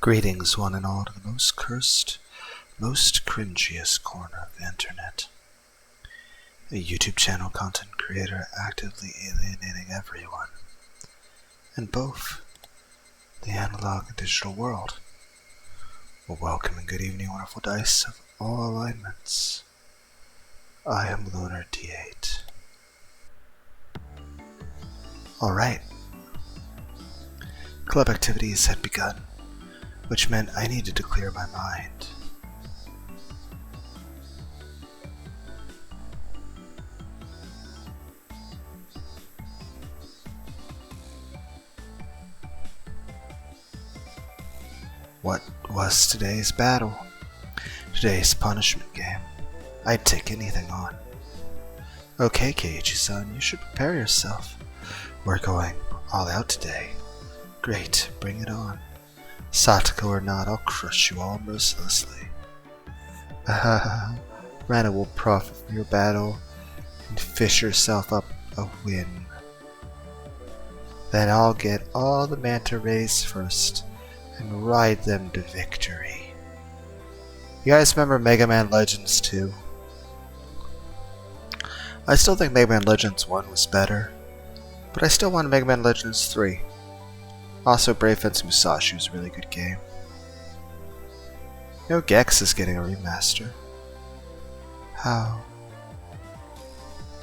Greetings, one and all, to the most cursed, most cringiest corner of the internet. A YouTube channel content creator actively alienating everyone in both the analog and digital world. Well, welcome and good evening, wonderful dice of all alignments. I am Lunar D8. Alright. Club activities had begun, which meant I needed to clear my mind. What was today's battle? Today's punishment game. I'd take anything on. Okay, Keiichi-san, you should prepare yourself. We're going all out today. Great, bring it on. Satoko or not, I'll crush you all mercilessly. Rana will profit from your battle and fish yourself up a win. Then I'll get all the manta rays first and ride them to victory. You guys remember Mega Man Legends 2? I still think Mega Man Legends 1 was better, but I still want Mega Man Legends 3. Also, Brave Fence Musashi was a really good game. You know, Gex is getting a remaster. How?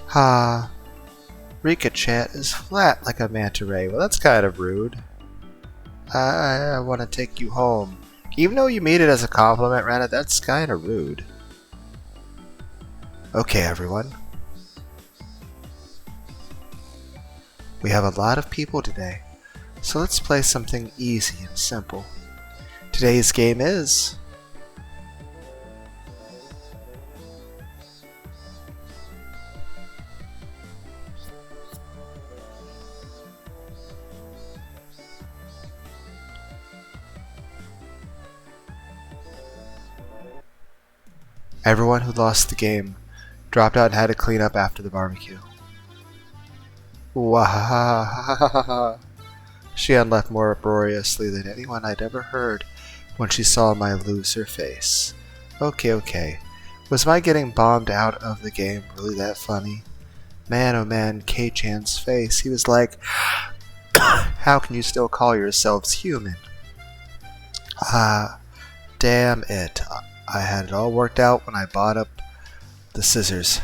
Ha! Rika Chat is flat like a manta ray. Well, that's kind of rude. I want to take you home. Even though you mean it as a compliment, Rana, that's kind of rude. Okay, everyone. We have a lot of people today, so let's play something easy and simple. Today's game is... Everyone who lost the game dropped out and had to clean up after the barbecue. Wahahaha. She left more uproariously than anyone I'd ever heard when she saw my loser face. Okay. Was my getting bombed out of the game really that funny? Man, oh man, K-Chan's face. He was like, how can you still call yourselves human? Damn it. I had it all worked out when I bought up the scissors.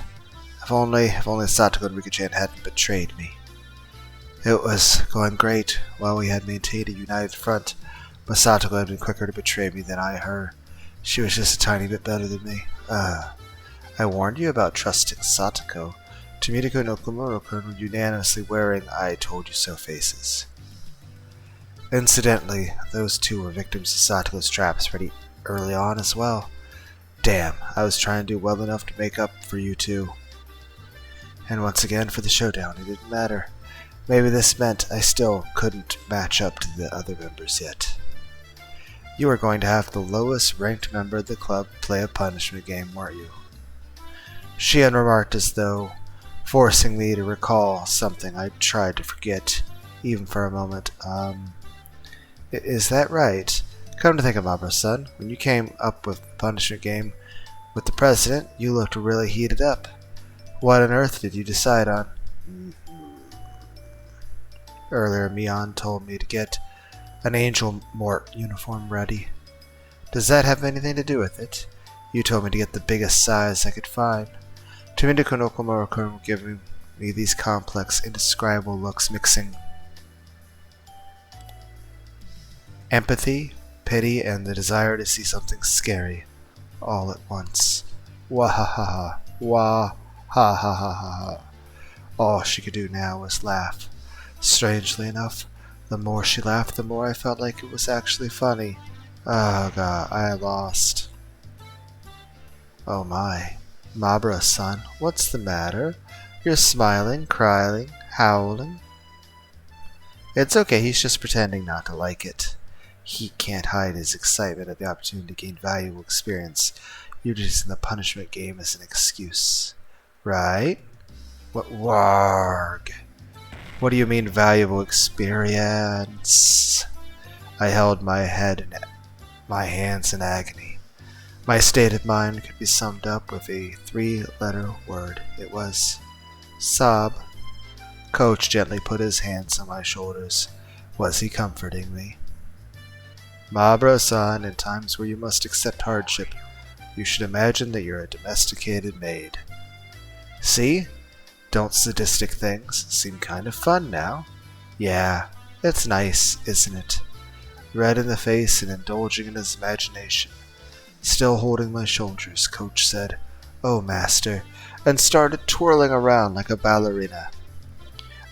If only Satoko and Rika-chan hadn't betrayed me. It was going great while we had maintained a united front, but Satoko had been quicker to betray me than I her. She was just a tiny bit better than me. I warned you about trusting Satoko. Tomiko and Okumuro-kun were unanimously wearing I told you so faces. Incidentally, those two were victims of Satoko's traps pretty early on as well. Damn, I was trying to do well enough to make up for you two. And once again for the showdown, it didn't matter. Maybe this meant I still couldn't match up to the other members yet. You were going to have the lowest ranked member of the club play a punishment game, weren't you? Shion remarked as though forcing me to recall something I tried to forget, even for a moment. Is that right? Come to think of Mabra-san, when you came up with the punishment game with the president, you looked really heated up. What on earth did you decide on? Earlier, Mion told me to get an Angel Mort uniform ready. Does that have anything to do with it? You told me to get the biggest size I could find. Tomiko and Okumuro-kun were giving me these complex, indescribable looks mixing empathy, pity, and the desire to see something scary all at once. Wahahaha. Wah-ha-ha-ha-ha. All she could do now was laugh. Strangely enough, the more she laughed, the more I felt like it was actually funny. Oh god, I lost. Oh my. Mabra-san, what's the matter? You're smiling, crying, howling. It's okay, he's just pretending not to like it. He can't hide his excitement at the opportunity to gain valuable experience. You're using the punishment game as an excuse. Right? What warg? What do you mean valuable experience? I held my head in my hands in agony. My state of mind could be summed up with a 3-letter word. It was sob. Coach gently put his hands on my shoulders. Was he comforting me? Mabro-san, in times where you must accept hardship, you should imagine that you're a domesticated maid. See? Don't sadistic things seem kind of fun now? Yeah, it's nice, isn't it? Red in the face and indulging in his imagination. Still holding my shoulders, Coach said, "Oh, master," and started twirling around like a ballerina.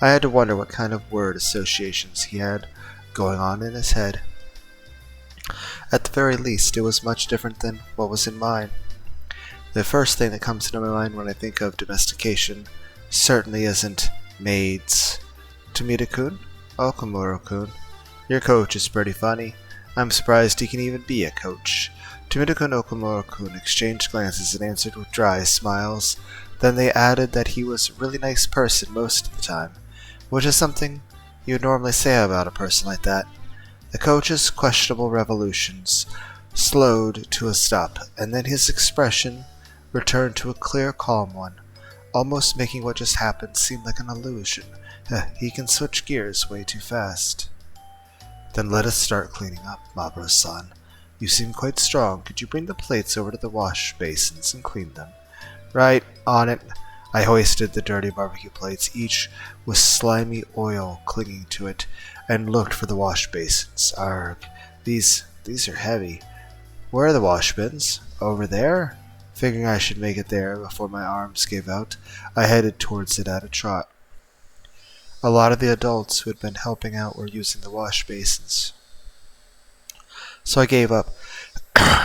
I had to wonder what kind of word associations he had going on in his head. At the very least, it was much different than what was in mine. The first thing that comes to my mind when I think of domestication certainly isn't maids. Tomita-kun? Okamura-kun? Your coach is pretty funny. I'm surprised he can even be a coach. Tomita-kun and Okamura-kun exchanged glances and answered with dry smiles. Then they added that he was a really nice person most of the time, which is something you would normally say about a person like that. The coach's questionable revolutions slowed to a stop, and then his expression returned to a clear, calm one, almost making what just happened seem like an illusion. He can switch gears way too fast. Then let us start cleaning up, Mabro-san. You seem quite strong. Could you bring the plates over to the wash basins and clean them? Right, on it. I hoisted the dirty barbecue plates, each with slimy oil clinging to it, and looked for the wash basins. Arg, these are heavy. Where are the wash bins? Over there? Figuring I should make it there before my arms gave out, I headed towards it at a trot. A lot of the adults who had been helping out were using the wash basins. So I gave up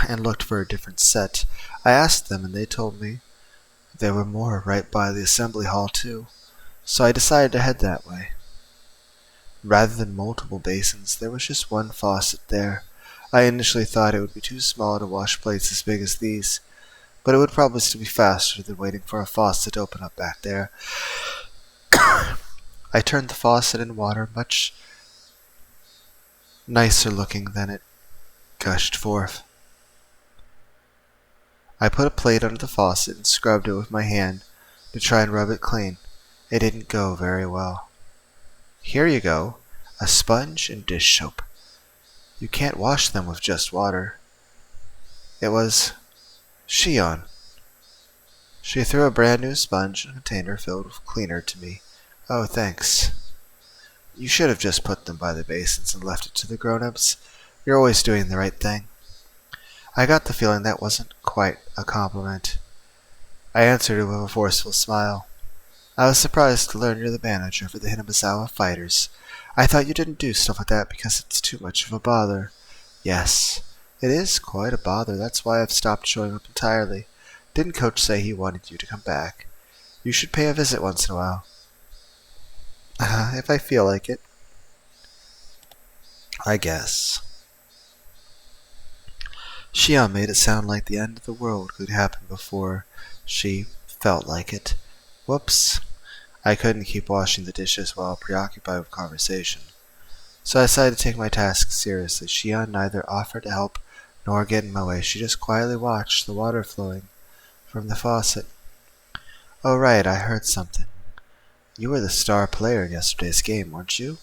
and looked for a different set. I asked them and they told me there were more right by the assembly hall too, so I decided to head that way. Rather than multiple basins, there was just one faucet there. I initially thought it would be too small to wash plates as big as these, but it would probably still be faster than waiting for a faucet to open up back there. I turned the faucet in water, much nicer looking than it gushed forth. I put a plate under the faucet and scrubbed it with my hand to try and rub it clean. It didn't go very well. Here you go, a sponge and dish soap. You can't wash them with just water. It was Shion. She threw a brand new sponge and a container filled with cleaner to me. Oh, thanks. You should have just put them by the basins and left it to the grown-ups. You're always doing the right thing. I got the feeling that wasn't quite a compliment. I answered it with a forceful smile. I was surprised to learn you're the manager for the Hinabazawa Fighters. I thought you didn't do stuff like that because it's too much of a bother. Yes, it is quite a bother. That's why I've stopped showing up entirely. Didn't Coach say he wanted you to come back? You should pay a visit once in a while. If I feel like it. I guess. Shion made it sound like the end of the world could happen before she felt like it. Whoops. I couldn't keep washing the dishes while preoccupied with conversation. So I decided to take my task seriously. Shion neither offered to help nor get in my way. She just quietly watched the water flowing from the faucet. Oh right, I heard something. You were the star player in yesterday's game, weren't you?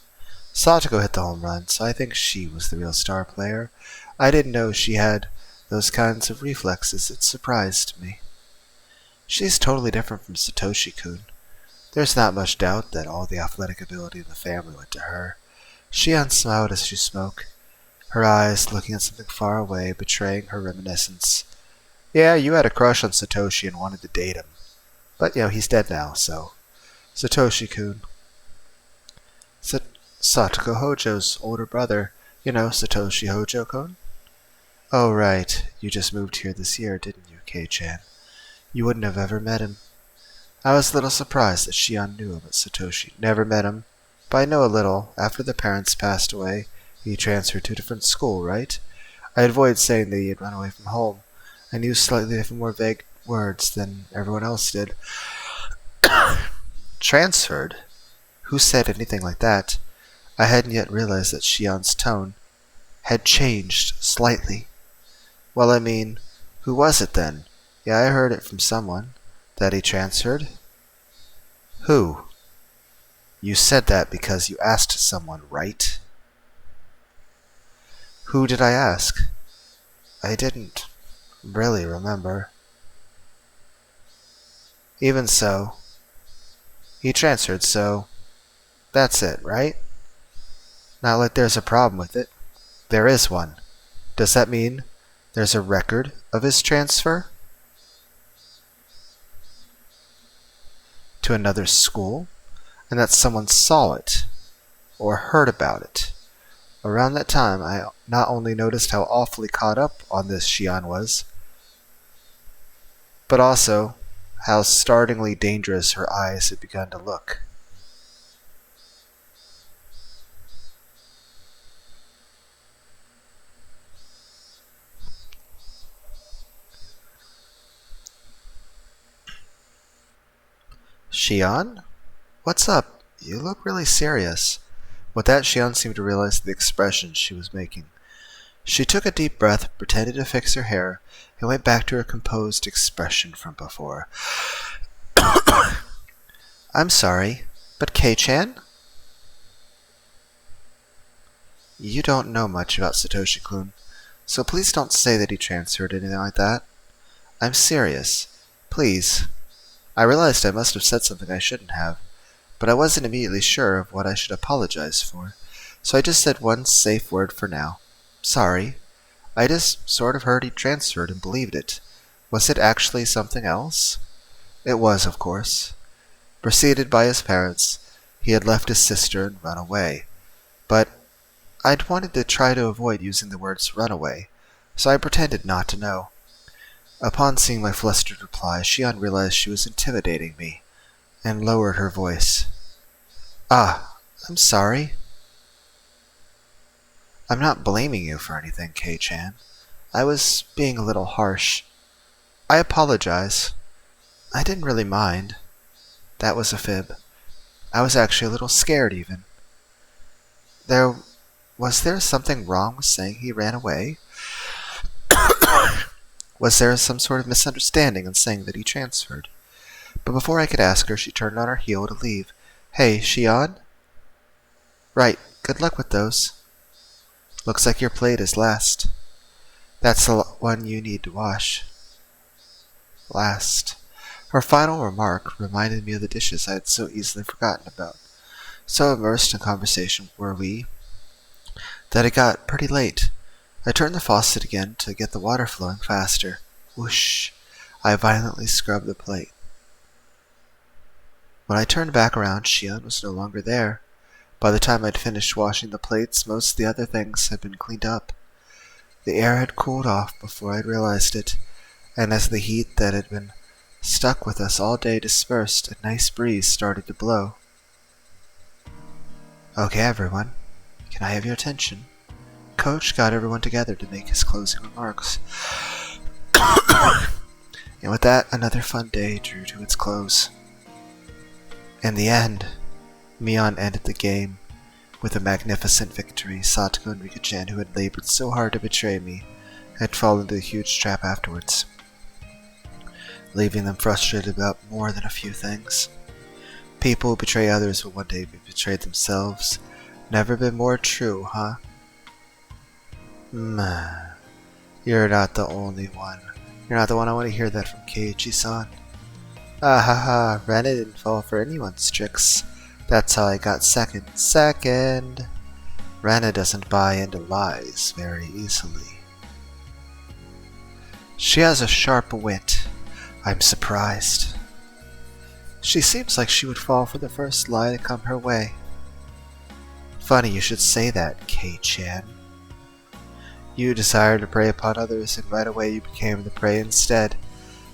Satoko hit the home run, so I think she was the real star player. I didn't know she had those kinds of reflexes. It surprised me. She's totally different from Satoshi-kun. There's not much doubt that all the athletic ability in the family went to her. Shion smiled as she spoke, her eyes looking at something far away, betraying her reminiscence. Yeah, you had a crush on Satoshi and wanted to date him. But, he's dead now, so... Satoshi-kun. Satoko Hojo's older brother. Satoshi Hojo-kun? Oh, right. You just moved here this year, didn't you, Kei-chan? You wouldn't have ever met him. I was a little surprised that Shion knew about Satoshi. Never met him, but I know a little. After the parents passed away, he transferred to a different school, right? I avoided saying that he had run away from home. I knew slightly different, more vague words than everyone else did. Transferred? Who said anything like that? I hadn't yet realized that Shion's tone had changed slightly. Well, I mean, who was it then? Yeah, I heard it from someone. That he transferred? Who? You said that because you asked someone, right? Who did I ask? I didn't really remember. Even so, he transferred, so that's it, right? Not like there's a problem with it. There is one. Does that mean there's a record of his transfer? To another school? And that someone saw it, or heard about it. Around that time, I not only noticed how awfully caught up on this Shion was, but also how startlingly dangerous her eyes had begun to look. Shion? What's up? You look really serious. With that, Shion seemed to realize the expression she was making. She took a deep breath, pretended to fix her hair, and went back to her composed expression from before. I'm sorry, but Kei-chan? You don't know much about Satoshi-kun, so please don't say that he transferred anything like that. I'm serious. Please. I realized I must have said something I shouldn't have, but I wasn't immediately sure of what I should apologize for, so I just said one safe word for now. Sorry. I just sort of heard he transferred and believed it. Was it actually something else? It was, of course. Preceded by his parents, he had left his sister and run away. But I'd wanted to try to avoid using the words runaway, so I pretended not to know. Upon seeing my flustered reply, Shion realized she was intimidating me, and lowered her voice. Ah, I'm sorry. I'm not blaming you for anything, Kei-chan. I was being a little harsh. I apologize. I didn't really mind. That was a fib. I was actually a little scared, even. Was there something wrong with saying he ran away? Was there some sort of misunderstanding in saying that he transferred? But before I could ask her, she turned on her heel to leave. Hey, Shion? Right, good luck with those. Looks like your plate is last. That's the one you need to wash. Last. Her final remark reminded me of the dishes I had so easily forgotten about. So immersed in conversation were we that it got pretty late. I turned the faucet again to get the water flowing faster. Whoosh! I violently scrubbed the plate. When I turned back around, Shion was no longer there. By the time I'd finished washing the plates, most of the other things had been cleaned up. The air had cooled off before I'd realized it, and as the heat that had been stuck with us all day dispersed, a nice breeze started to blow. Okay, everyone, can I have your attention? Coach got everyone together to make his closing remarks. And with that, another fun day drew to its close. In the end, Mion ended the game with a magnificent victory. Satoko and Rika-chan, who had labored so hard to betray me, had fallen into a huge trap afterwards, leaving them frustrated about more than a few things. People who betray others will one day be betrayed themselves. Never been more true, huh? You're not the only one. You're not the one I want to hear that from, Keiichi-san. Ah ha ha, Rena didn't fall for anyone's tricks. That's how I got second. Second! Rena doesn't buy into lies very easily. She has a sharp wit. I'm surprised. She seems like she would fall for the first lie to come her way. Funny you should say that, Kei-chan. You desire to prey upon others, and right away you became the prey instead.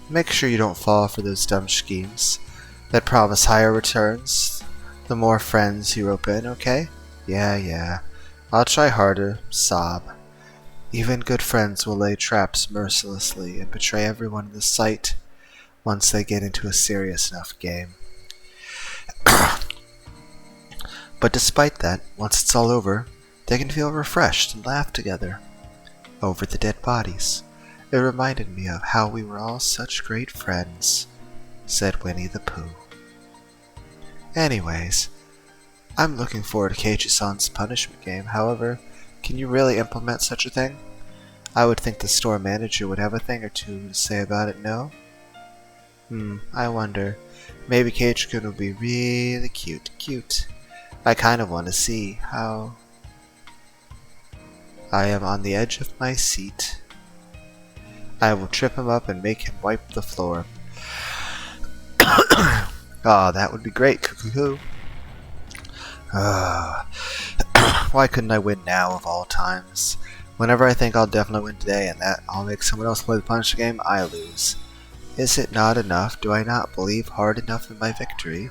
Make sure you don't fall for those dumb schemes that promise higher returns the more friends you rope in, okay? Yeah. I'll try harder. Sob. Even good friends will lay traps mercilessly and betray everyone in the sight once they get into a serious enough game. But despite that, once it's all over, they can feel refreshed and laugh together over the dead bodies. It reminded me of how we were all such great friends," said Winnie the Pooh. "Anyways, I'm looking forward to Keiichi-san's punishment game. However, can you really implement such a thing? I would think the store manager would have a thing or two to say about it, no? I wonder. Maybe Keiichi-kun would be really cute. I kind of want to see how... I am on the edge of my seat. I will trip him up and make him wipe the floor. Oh, that would be great, Cuckoo. Why couldn't I win now of all times? Whenever I think I'll definitely win today and that I'll make someone else play the punch game, I lose. Is it not enough? Do I not believe hard enough in my victory?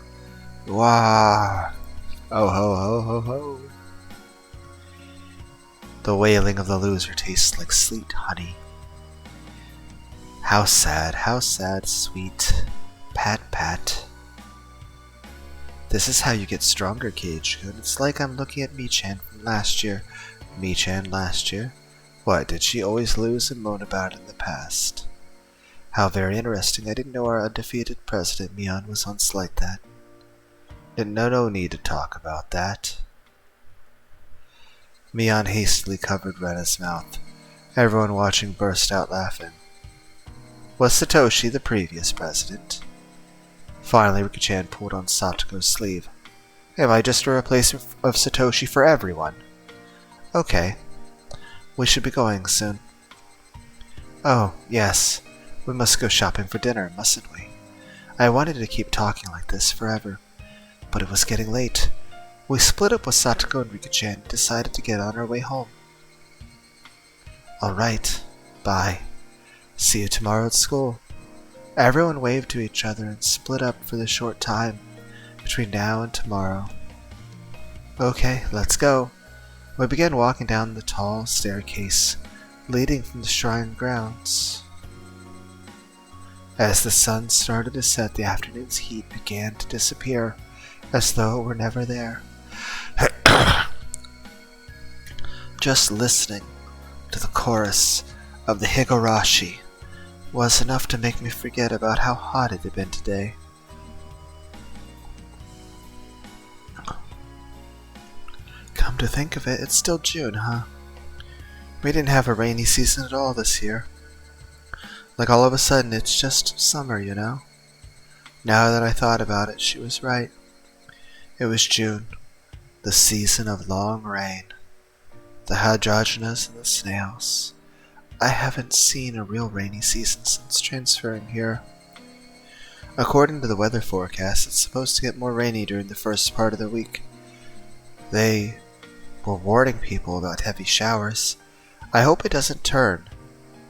Wah! Oh ho ho ho ho! The wailing of the loser tastes like sweet honey. How sad, sweet. Pat pat. This is how you get stronger, Keiichi-kun. It's like I'm looking at Mii-chan from last year. Mii-chan last year? What, did she always lose and moan about it in the past? How very interesting. I didn't know our undefeated president, Mion, was once like that. No need to talk about that. Mion hastily covered Rena's mouth. Everyone watching burst out laughing. Was Satoshi the previous president? Finally, Riki-chan pulled on Satoko's sleeve. Am I just a replacement of Satoshi for everyone? Okay. We should be going soon. Oh, yes. We must go shopping for dinner, mustn't we? I wanted to keep talking like this forever, but it was getting late. We split up with Satoko and Riki-chan and decided to get on our way home. Alright. Bye. See you tomorrow at school. Everyone waved to each other and split up for the short time between now and tomorrow. Okay, let's go. We began walking down the tall staircase leading from the shrine grounds. As the sun started to set, the afternoon's heat began to disappear, as though it were never there. Just listening to the chorus of the Higurashi was enough to make me forget about how hot it had been today. Come to think of it, it's still June, huh? We didn't have a rainy season at all this year. Like all of a sudden it's just summer, you know? Now that I thought about it, she was right. It was June, the season of long rain. The hydrogenas and the snails. I haven't seen a real rainy season since transferring here. According to the weather forecast, it's supposed to get more rainy during the first part of the week. They were warning people about heavy showers. I hope it doesn't turn.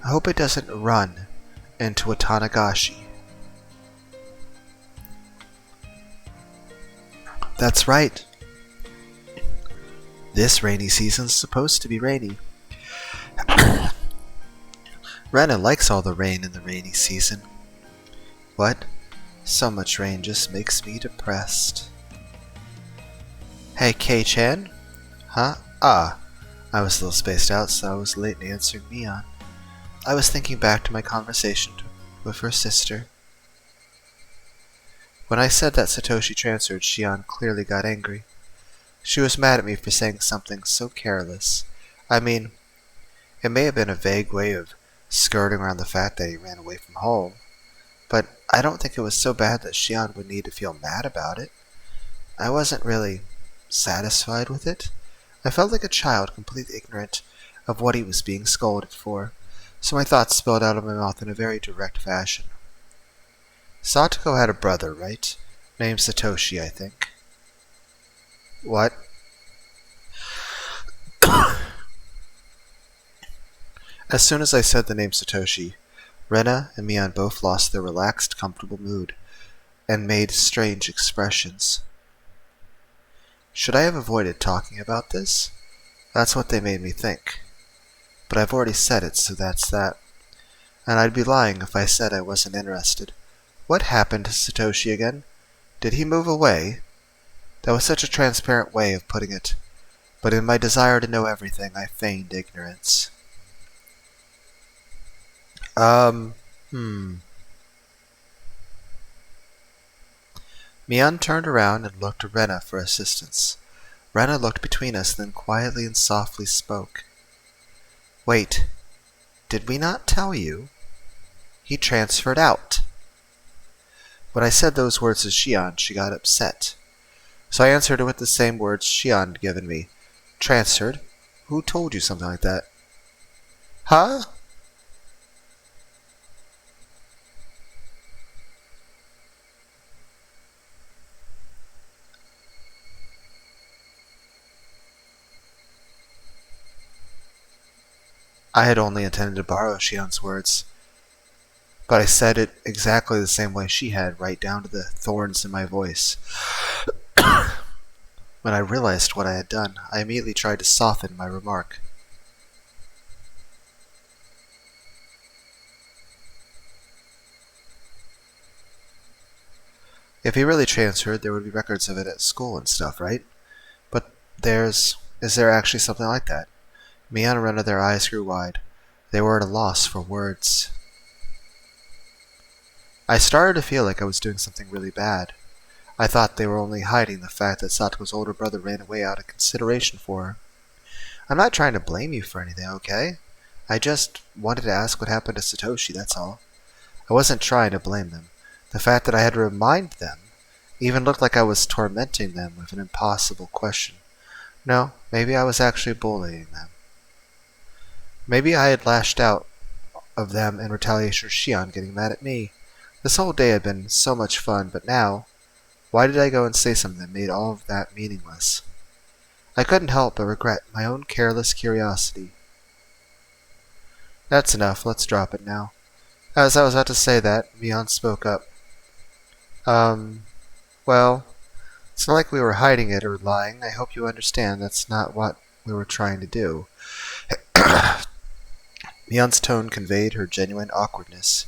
I hope it doesn't run into watanagashi. That's right. This rainy season's supposed to be rainy. Rena likes all the rain in the rainy season. What? So much rain just makes me depressed. Hey, Kei-chan? Huh? Ah. I was a little spaced out, so I was late in answering Mion. I was thinking back to my conversation with her sister. When I said that Satoshi transferred, Shion clearly got angry. She was mad at me for saying something so careless. I mean, it may have been a vague way of skirting around the fact that he ran away from home, but I don't think it was so bad that Shion would need to feel mad about it. I wasn't really satisfied with it. I felt like a child completely ignorant of what he was being scolded for, so my thoughts spilled out of my mouth in a very direct fashion. Satoko had a brother, right? Named Satoshi, I think. What? As soon as I said the name Satoshi, Rena and Mion both lost their relaxed, comfortable mood and made strange expressions. Should I have avoided talking about this? That's what they made me think. But I've already said it, so that's that. And I'd be lying if I said I wasn't interested. What happened to Satoshi again? Did he move away? That was such a transparent way of putting it. But in my desire to know everything, I feigned ignorance. Um, hmm. Mian turned around and looked to Rena for assistance. Rena looked between us, then quietly and softly spoke. Wait, did we not tell you? He transferred out. When I said those words to Xian, she got upset. So I answered her with the same words Xian had given me. Transferred? Who told you something like that? Huh? I had only intended to borrow Xian's words, but I said it exactly the same way she had, right down to the thorns in my voice. When I realized what I had done, I immediately tried to soften my remark. If he really transferred, there would be records of it at school and stuff, right? But is there actually something like that? Mia and Rena, their eyes grew wide. They were at a loss for words. I started to feel like I was doing something really bad. I thought they were only hiding the fact that Sato's older brother ran away out of consideration for her. I'm not trying to blame you for anything, okay? I just wanted to ask what happened to Satoshi, that's all. I wasn't trying to blame them. The fact that I had to remind them even looked like I was tormenting them with an impossible question. No, maybe I was actually bullying them. Maybe I had lashed out of them in retaliation for Shion getting mad at me. This whole day had been so much fun, but now, why did I go and say something that made all of that meaningless? I couldn't help but regret my own careless curiosity. That's enough, let's drop it now. As I was about to say that, Mion spoke up. Well, it's not like we were hiding it or lying. I hope you understand that's not what we were trying to do. Mion's tone conveyed her genuine awkwardness.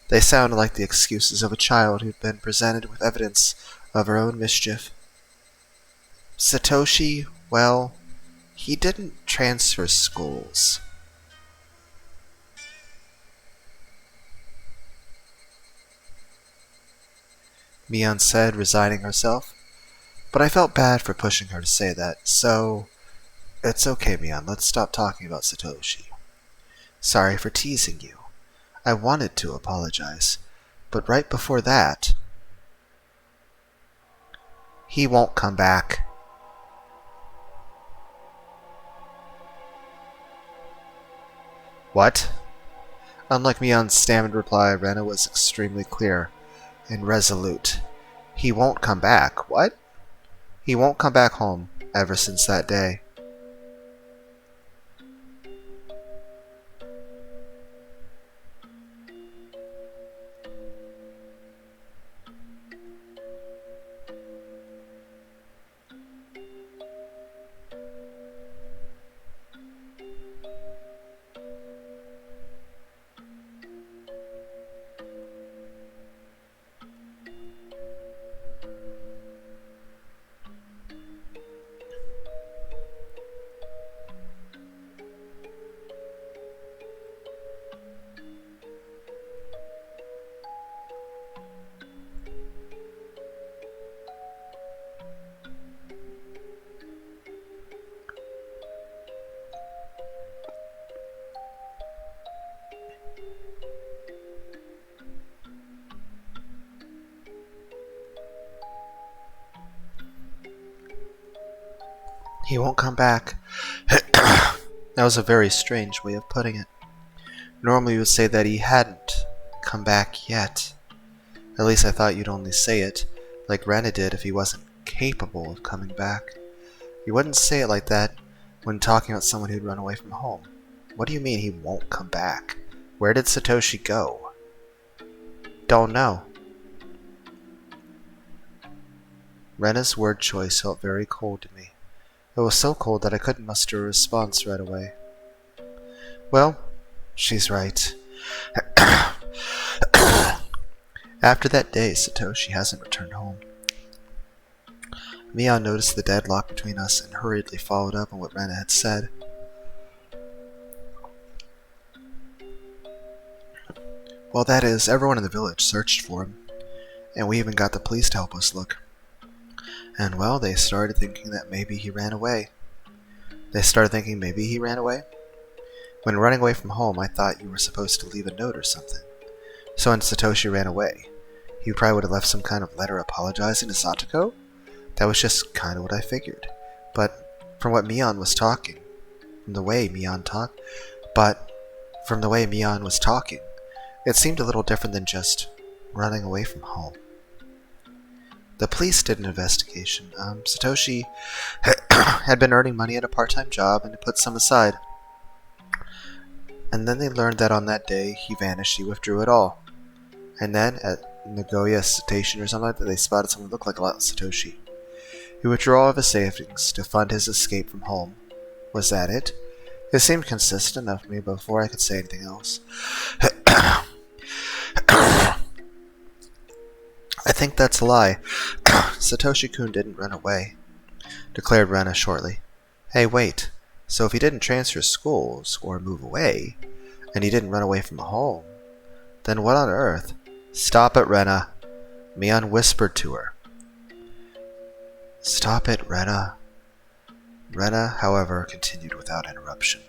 They sounded like the excuses of a child who'd been presented with evidence of her own mischief. Satoshi, well, he didn't transfer schools. Mion said, resigning herself. But I felt bad for pushing her to say that, so... It's okay, Mion, let's stop talking about Satoshi. Sorry for teasing you. I wanted to apologize, but right before that... He won't come back. What? Unlike Mion's stammered reply, Rena was extremely clear and resolute. He won't come back. What? He won't come back home ever since that day. He won't come back. That was a very strange way of putting it. Normally you would say that he hadn't come back yet. At least I thought you'd only say it, like Rena did, if he wasn't capable of coming back. You wouldn't say it like that when talking about someone who'd run away from home. What do you mean he won't come back? Where did Satoshi go? Don't know. Rena's word choice felt very cold to me. It was so cold that I couldn't muster a response right away. Well, she's right. After that day, Satoshi hasn't returned home. Mion noticed the deadlock between us and hurriedly followed up on what Rena had said. Well, that is, everyone in the village searched for him, and we even got the police to help us look. And well, they started thinking that maybe he ran away. When running away from home, I thought you were supposed to leave a note or something. So when Satoshi ran away, he probably would have left some kind of letter apologizing to Satoko? That was just kind of what I figured. But from what Mion was talking, from the way Mion was talking, it seemed a little different than just running away from home. The police did an investigation. Satoshi had been earning money at a part-time job and had put some aside. And then they learned that on that day he vanished, he withdrew it all. And then at Nagoya Station or something like that, they spotted someone who looked like a lot of Satoshi. He withdrew all of his savings to fund his escape from home. Was that it? It seemed consistent enough to me before I could say anything else. I think that's a lie. Satoshi-kun didn't run away, declared Rena shortly. Hey, wait. So if he didn't transfer schools or move away, and he didn't run away from home, then what on earth? Stop it, Rena. Mion whispered to her. Stop it, Rena. Rena, however, continued without interruption,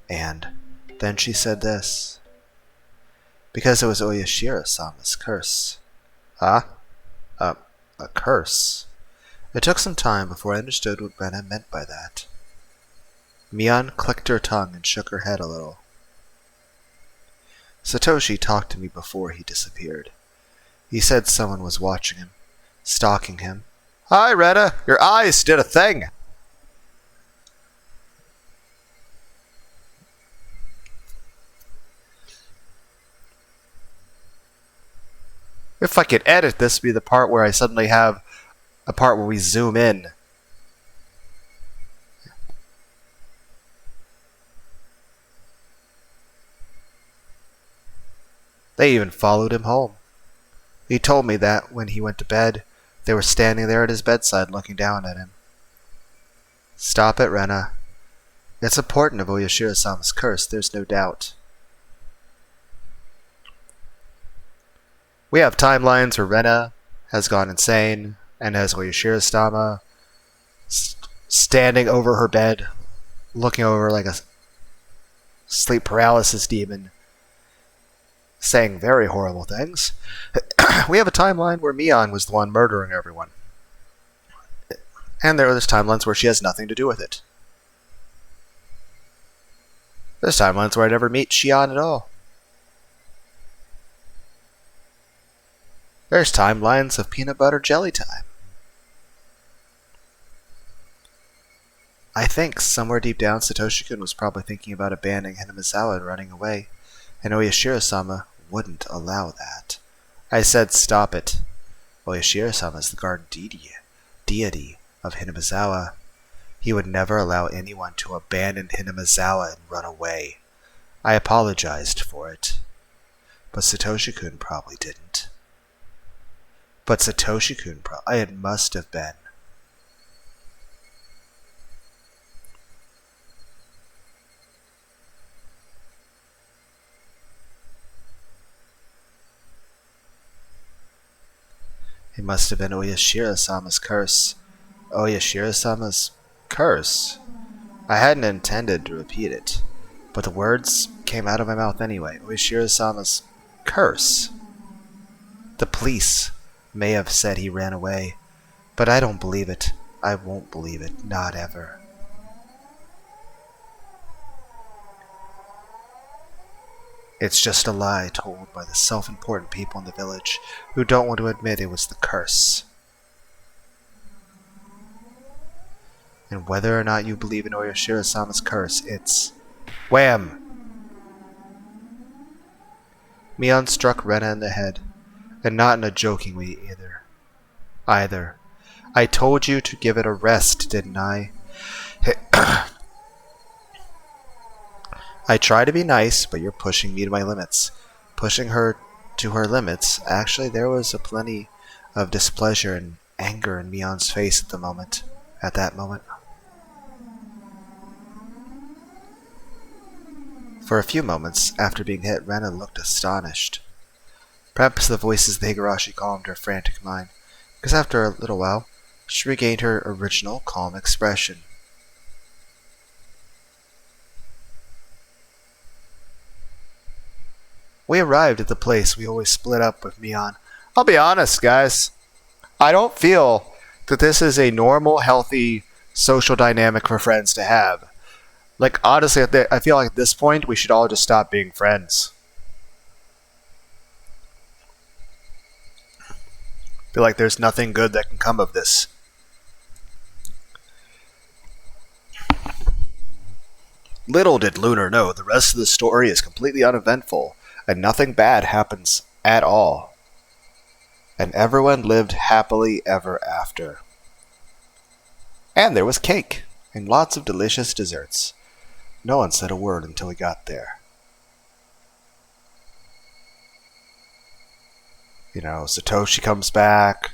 and then she said this. Because it was Oyashiro-sama's curse. Huh? A curse? It took some time before I understood what Rena meant by that. Mion clicked her tongue and shook her head a little. Satoshi talked to me before he disappeared. He said someone was watching him, stalking him. Hi, Rena! Your eyes did a thing! If I could edit this, would be the part where I suddenly have a part where we zoom in. They even followed him home. He told me that when he went to bed, they were standing there at his bedside looking down at him. Stop it, Rena. It's important of Oyashiro-sama's curse, there's no doubt. We have timelines where Rena has gone insane and has Oyashiro-sama standing over her bed, looking over like a sleep paralysis demon, saying very horrible things. We have a timeline where Mion was the one murdering everyone. And there's timelines where she has nothing to do with it. There's timelines where I never meet Shion at all. There's timelines of peanut butter jelly time. I think somewhere deep down Satoshi-kun was probably thinking about abandoning Hinamizawa and running away, and Oyashiro-sama wouldn't allow that. I said stop it. Oyashiro-sama is the guardian deity of Hinamizawa. He would never allow anyone to abandon Hinamizawa and run away. I apologized for it. But Satoshi-kun probably didn't. It must have been. It must have been Oyashiro-sama's curse. Oyashiro-sama's curse? I hadn't intended to repeat it, but the words came out of my mouth anyway. Oyashiro-sama's curse. The police may have said he ran away, but I don't believe it. I won't believe it. Not ever. It's just a lie told by the self-important people in the village who don't want to admit it was the curse. And whether or not you believe in Oyashiro-sama's curse, it's... Wham! Mion struck Rena in the head, and not in a joking way either. I told you to give it a rest, didn't I? I try to be nice, but you're pushing me to my limits. Pushing her to her limits. Actually, there was a plenty of displeasure and anger in Mion's face at that moment. For a few moments after being hit, Rena looked astonished. Perhaps the voices of the Higurashi calmed her frantic mind, because after a little while, she regained her original calm expression. We arrived at the place we always split up with Mion. I'll be honest, guys. I don't feel that this is a normal, healthy social dynamic for friends to have. Like, honestly, I feel like at this point, we should all just stop being friends. I feel like there's nothing good that can come of this. Little did Lunar know the rest of the story is completely uneventful, and nothing bad happens at all. And everyone lived happily ever after. And there was cake, and lots of delicious desserts. No one said a word until we got there. You know, Satoshi comes back.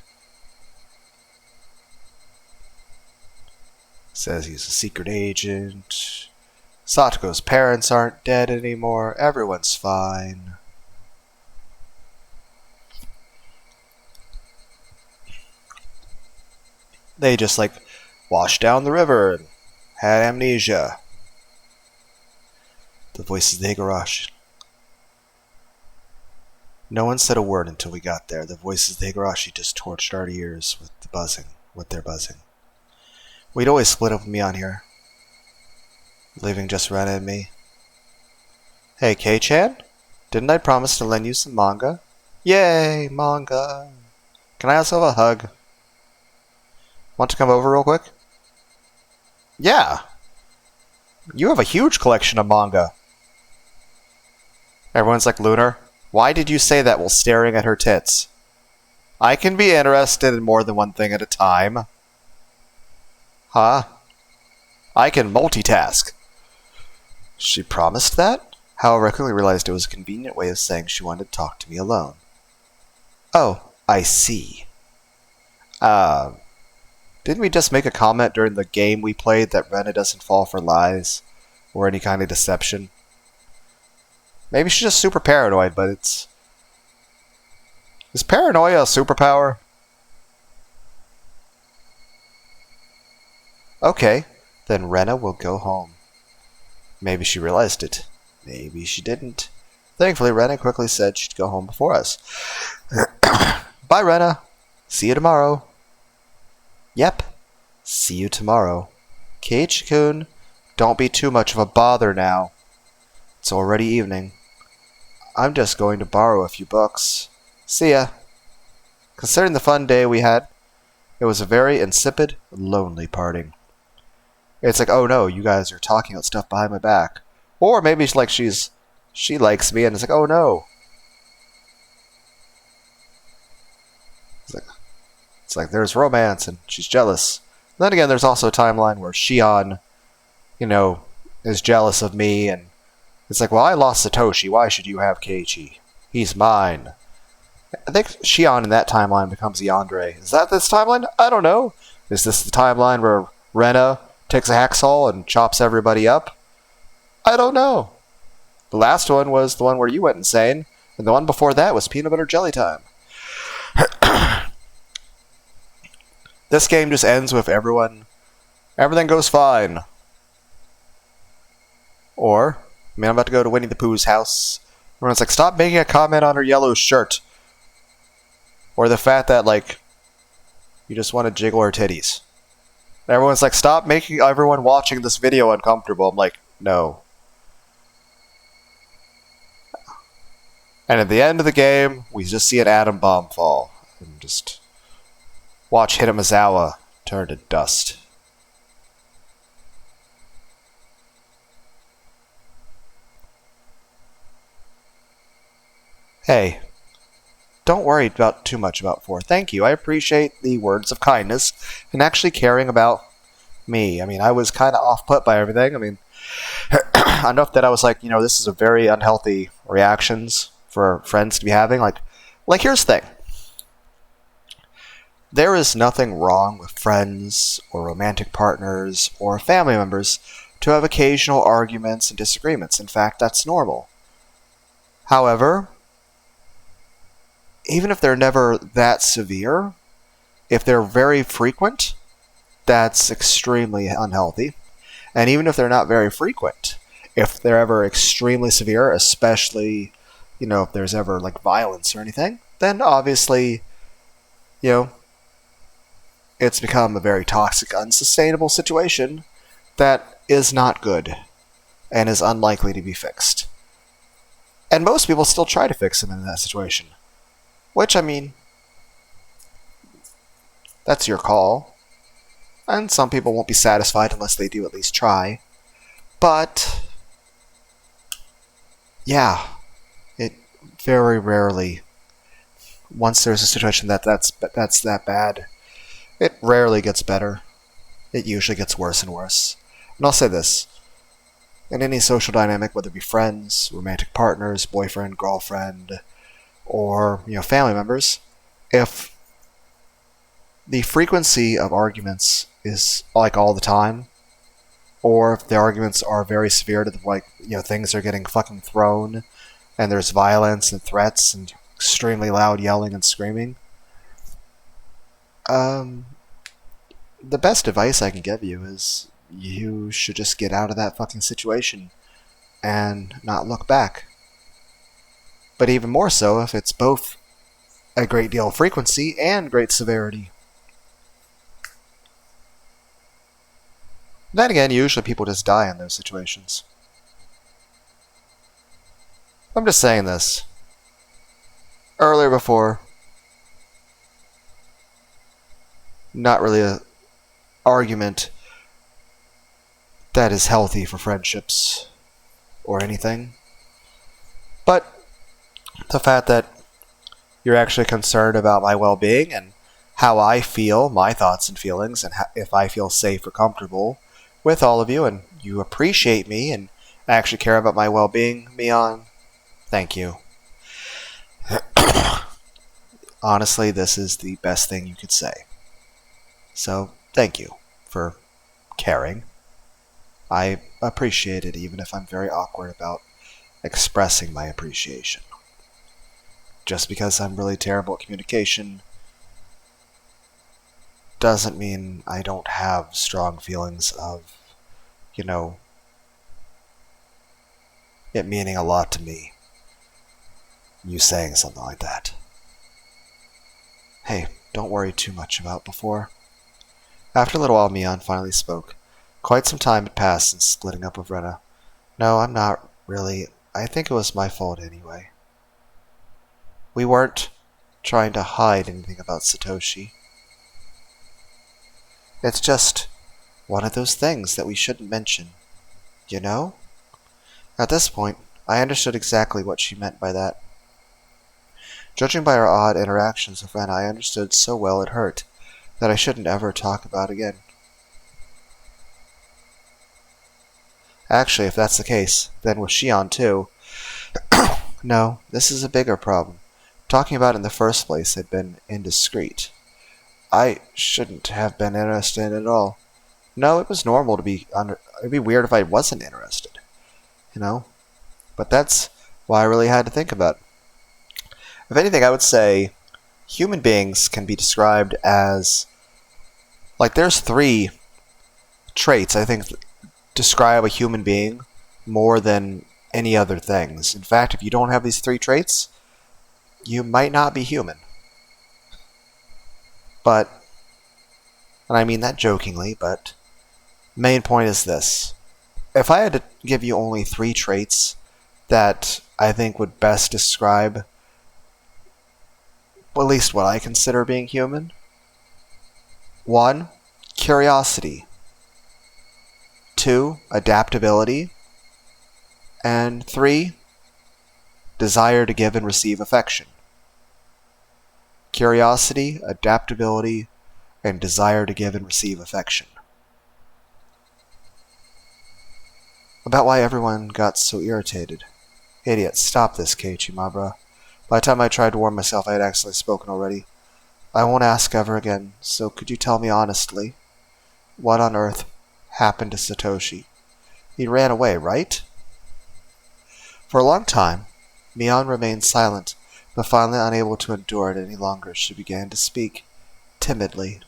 Says he's a secret agent. Satoko's parents aren't dead anymore. Everyone's fine. They just, like, washed down the river and had amnesia. The voices of the Higurashi. No one said a word until we got there. The voices of the Higurashi just torched our ears with their buzzing. We'd always split up with me on here, leaving just Rena and me. Hey, K-chan? Didn't I promise to lend you some manga? Yay, manga! Can I also have a hug? Want to come over real quick? Yeah! You have a huge collection of manga. Everyone's like, Lunar, why did you say that while staring at her tits? I can be interested in more than one thing at a time. Huh? I can multitask. She promised that? However, I quickly realized it was a convenient way of saying she wanted to talk to me alone. Oh, I see. Didn't we just make a comment during the game we played that Rena doesn't fall for lies or any kind of deception? Maybe she's just super paranoid, but it's... Is paranoia a superpower? Okay, then Rena will go home. Maybe she realized it. Maybe she didn't. Thankfully, Rena quickly said she'd go home before us. Bye, Rena. See you tomorrow. Yep. See you tomorrow. Keiichi-kun, don't be too much of a bother now. It's already evening. I'm just going to borrow a few books. See ya. Considering the fun day we had, it was a very insipid, lonely parting. It's like, oh no, you guys are talking about stuff behind my back. Or maybe it's like she likes me and it's like, oh no. It's like there's romance and she's jealous. And then again, there's also a timeline where Shion, is jealous of me and it's like, well, I lost Satoshi. Why should you have Keiichi? He's mine. I think Shion in that timeline becomes Yandere. Is that this timeline? I don't know. Is this the timeline where Rena takes a hacksaw and chops everybody up? I don't know. The last one was the one where you went insane, and the one before that was peanut butter jelly time. This game just ends with everything goes fine. Or, I'm about to go to Winnie the Pooh's house. Everyone's like, stop making a comment on her yellow shirt. Or the fact that, you just want to jiggle her titties. And everyone's like, stop making everyone watching this video uncomfortable. I'm like, no. And at the end of the game, we just see an atom bomb fall. And just watch Hinamizawa turn to dust. Hey, don't worry too much about 4. Thank you. I appreciate the words of kindness and actually caring about me. I mean, I was kind of off-put by everything. I mean, enough that I was like, this is a very unhealthy reactions for friends to be having. Like here's the thing. There is nothing wrong with friends or romantic partners or family members to have occasional arguments and disagreements. In fact, that's normal. However, even if they're never that severe, if they're very frequent, that's extremely unhealthy. And even if they're not very frequent, if they're ever extremely severe, especially, if there's ever like violence or anything, then obviously, you know, it's become a very toxic, unsustainable situation that is not good and is unlikely to be fixed. And most people still try to fix them in that situation. Which, I mean, that's your call. And some people won't be satisfied unless they do at least try. But, yeah, it very rarely, once there's a situation that's that bad, it rarely gets better. It usually gets worse and worse. And I'll say this. In any social dynamic, whether it be friends, romantic partners, boyfriend, girlfriend, or family members, if the frequency of arguments is like all the time, or if the arguments are very severe to the point things are getting fucking thrown, and there's violence and threats and extremely loud yelling and screaming, the best advice I can give you is you should just get out of that fucking situation and not look back. But even more so if it's both a great deal of frequency and great severity. Then again, usually people just die in those situations. I'm just saying this. Earlier before, not really an argument that is healthy for friendships or anything. But the fact that you're actually concerned about my well-being and how I feel, my thoughts and feelings, and if I feel safe or comfortable with all of you, and you appreciate me and actually care about my well-being, Mion, thank you. Honestly, this is the best thing you could say. So, thank you for caring. I appreciate it, even if I'm very awkward about expressing my appreciation. Just because I'm really terrible at communication doesn't mean I don't have strong feelings of, it meaning a lot to me. You saying something like that. Hey, don't worry too much about before. After a little while, Mion finally spoke. Quite some time had passed since splitting up with Rena. No, I'm not really. I think it was my fault anyway. We weren't trying to hide anything about Satoshi. It's just one of those things that we shouldn't mention. At this point, I understood exactly what she meant by that. Judging by our odd interactions with Rena, I understood so well it hurt that I shouldn't ever talk about again. Actually, if that's the case, then with Shion too. No, this is a bigger problem. Talking about it in the first place had been indiscreet. I shouldn't have been interested in it at all. No, it was normal to be it'd be weird if I wasn't interested. But that's why I really had to think about it. If anything, I would say human beings can be described as there's 3 traits I think describe a human being more than any other things. In fact, if you don't have these 3 traits, you might not be human. But, and I mean that jokingly, but main point is this. If I had to give you only 3 traits that I think would best describe at least what I consider being human. 1, curiosity. 2, adaptability. And 3, desire to give and receive affection. Curiosity, adaptability, and desire to give and receive affection. About why everyone got so irritated. Idiot, stop this, Keiichi Mabra. By the time I tried to warn myself, I had accidentally spoken already. I won't ask ever again, so could you tell me honestly, what on earth happened to Satoshi? He ran away, right? For a long time, Mion remained silent, but finally unable to endure it any longer, she began to speak timidly.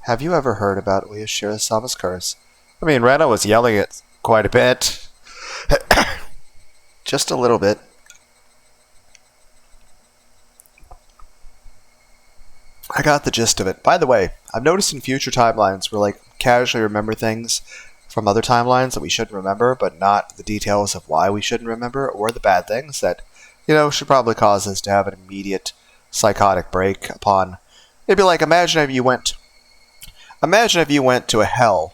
Have you ever heard about Uyashiro-sama's curse? I mean, Rena was yelling it quite a bit. Just a little bit. I got the gist of it. By the way, I've noticed in future timelines we're casually remember things from other timelines that we shouldn't remember, but not the details of why we shouldn't remember, or the bad things that, should probably cause us to have an immediate psychotic break upon. It'd be like, imagine if you went to a hell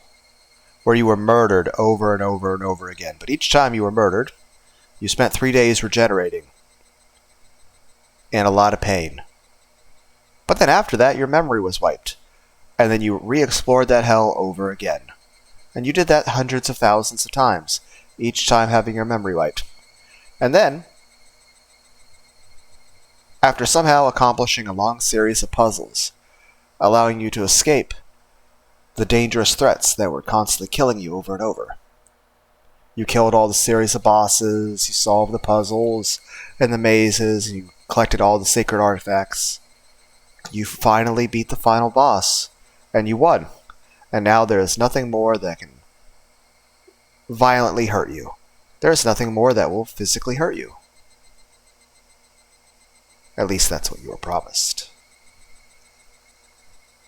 where you were murdered over and over and over again, but each time you were murdered, you spent 3 days regenerating and a lot of pain. But then after that, your memory was wiped, and then you re-explored that hell over again. And you did that hundreds of thousands of times, each time having your memory wiped. And then, after somehow accomplishing a long series of puzzles, allowing you to escape the dangerous threats that were constantly killing you over and over. You killed all the series of bosses, you solved the puzzles and the mazes, and you collected all the sacred artifacts. You finally beat the final boss, and you won. And now there is nothing more that can violently hurt you. There is nothing more that will physically hurt you. At least that's what you were promised.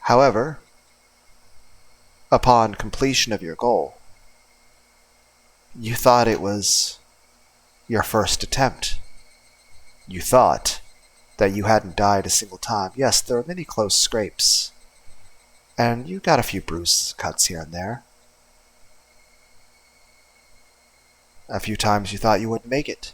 However, upon completion of your goal, you thought it was your first attempt. You thought that you hadn't died a single time. Yes, there were many close scrapes, and you got a few bruises, cuts here and there. A few times you thought you wouldn't make it.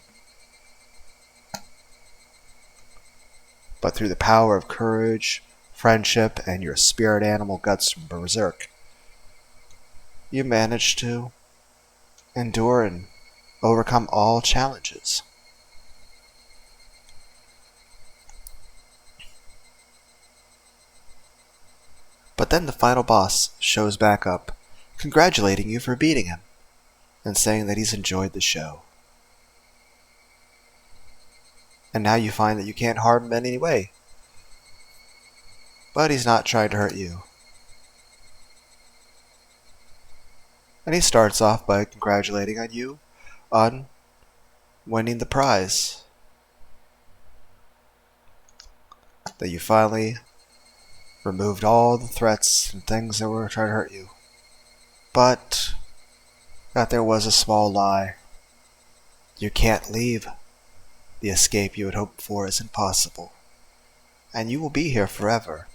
But through the power of courage, friendship, and your spirit animal guts from Berserk, you managed to endure and overcome all challenges. But then the final boss shows back up, congratulating you for beating him, and saying that he's enjoyed the show. And now you find that you can't harm him in any way. But he's not trying to hurt you. And he starts off by congratulating on you on winning the prize. That you finally removed all the threats and things that were trying to hurt you. But that there was a small lie. You can't leave. The escape you had hoped for is impossible. And you will be here forever.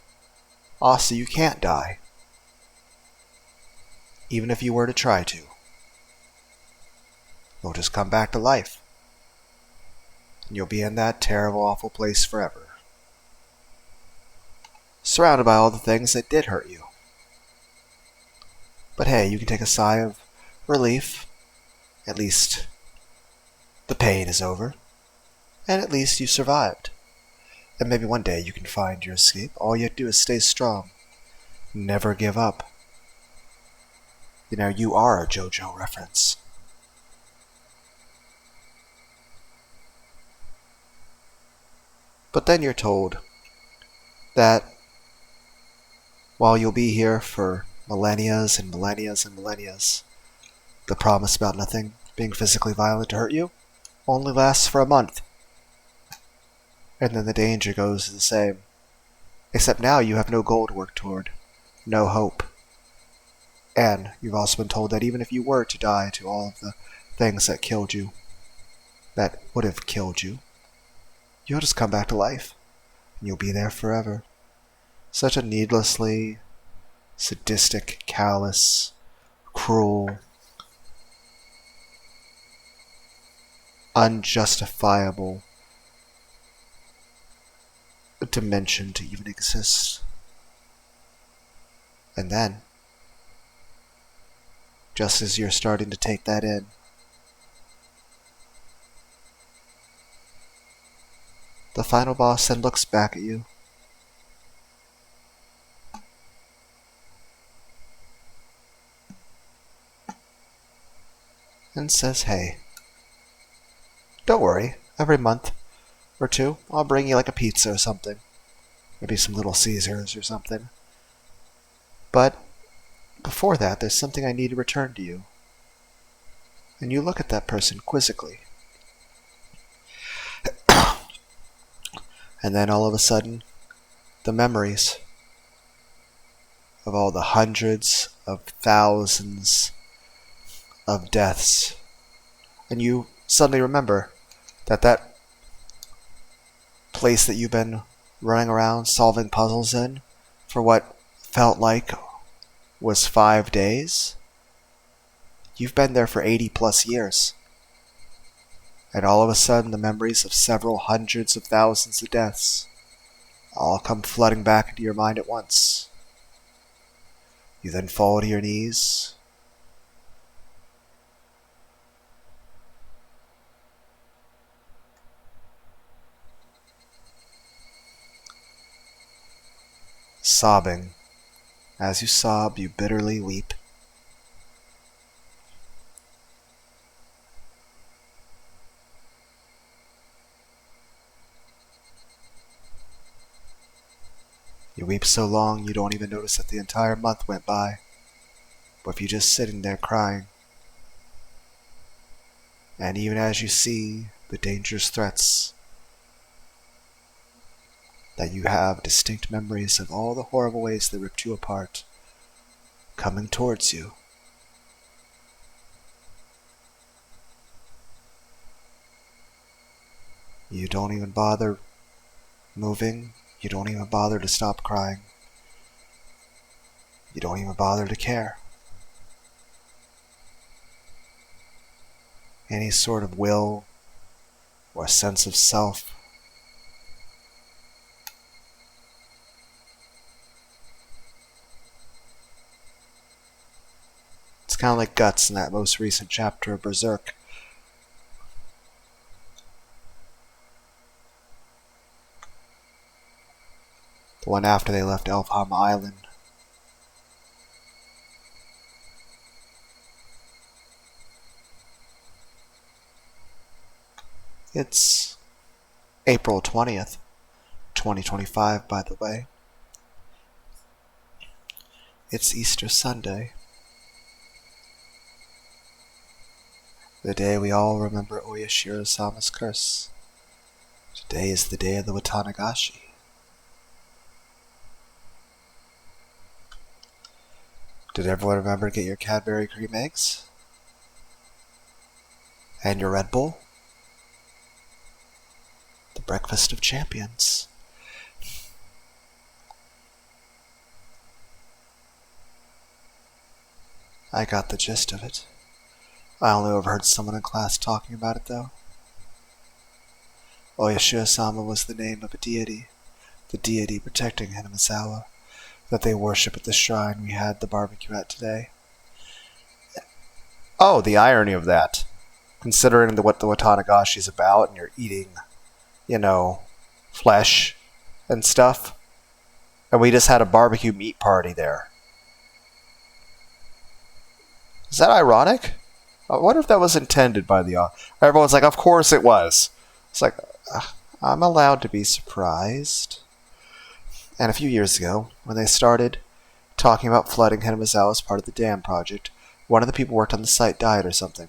Also, you can't die. Even if you were to try to. You'll just come back to life. And you'll be in that terrible, awful place forever. Surrounded by all the things that did hurt you. But hey, you can take a sigh of relief. At least the pain is over. And at least you survived. And maybe one day you can find your escape. All you have to do is stay strong. Never give up. You are a JoJo reference. But then you're told that while you'll be here for millennias and millennias and millennias, the promise about nothing being physically violent to hurt you only lasts for a month. And then the danger goes the same. Except now you have no goal to work toward. No hope. And you've also been told that even if you were to die to all of the things that killed you, that would have killed you, you'll just come back to life. And you'll be there forever. Such a needlessly sadistic, callous, cruel, unjustifiable dimension to even exist. And then, just as you're starting to take that in, the final boss then looks back at you and says, "Hey, Don't worry, every month or two, I'll bring you like a pizza or something. Maybe some Little Caesars or something. But before that, there's something I need to return to you. And you look at that person quizzically. And then all of a sudden, the memories of all the hundreds of thousands of deaths. And you suddenly remember that place that you've been running around solving puzzles in for what felt like was 5 days. You've been there for 80 plus years. And all of a sudden the memories of several hundreds of thousands of deaths all come flooding back into your mind at once. You then fall to your knees. Sobbing. As you sob, you bitterly weep. You weep so long you don't even notice that the entire month went by, with you just sitting there crying. And even as you see the dangerous threats, that you have distinct memories of all the horrible ways they ripped you apart, coming towards you. You don't even bother moving. You don't even bother to stop crying. You don't even bother to care. Any sort of will or sense of self it's kind of like Guts in that most recent chapter of Berserk. The one after they left Elfheim Island. It's April 20th, 2025, by the way. It's Easter Sunday. The day we all remember Oyashiro-sama's curse. Today is the day of the watanagashi. Did everyone remember to get your Cadbury cream eggs? And your Red Bull? The breakfast of champions. I got the gist of it. I only overheard someone in class talking about it, though. Oyashiro-sama was the name of a deity, the deity protecting Hinamizawa, that they worship at the shrine we had the barbecue at today. Oh, the irony of that. Considering what the watanagashi is about, and you're eating, flesh and stuff. And we just had a barbecue meat party there. Is that ironic? I wonder if that was intended by the author. Everyone's like, of course it was. It's like, I'm allowed to be surprised. And a few years ago, when they started talking about flooding Hinamizawa as part of the dam project, one of the people worked on the site died or something,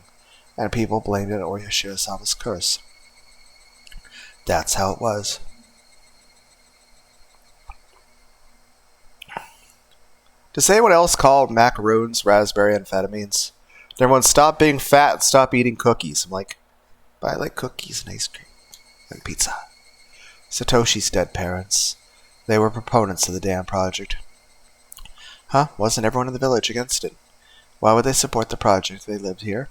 and people blamed it on Oyashiro-sama's curse. That's how it was. Does anyone else call macaroons raspberry amphetamines? Everyone stop being fat and stop eating cookies. I'm like, but I like cookies and ice cream and pizza. Satoshi's dead parents. They were proponents of the dam project. Huh? Wasn't everyone in the village against it? Why would they support the project if they lived here?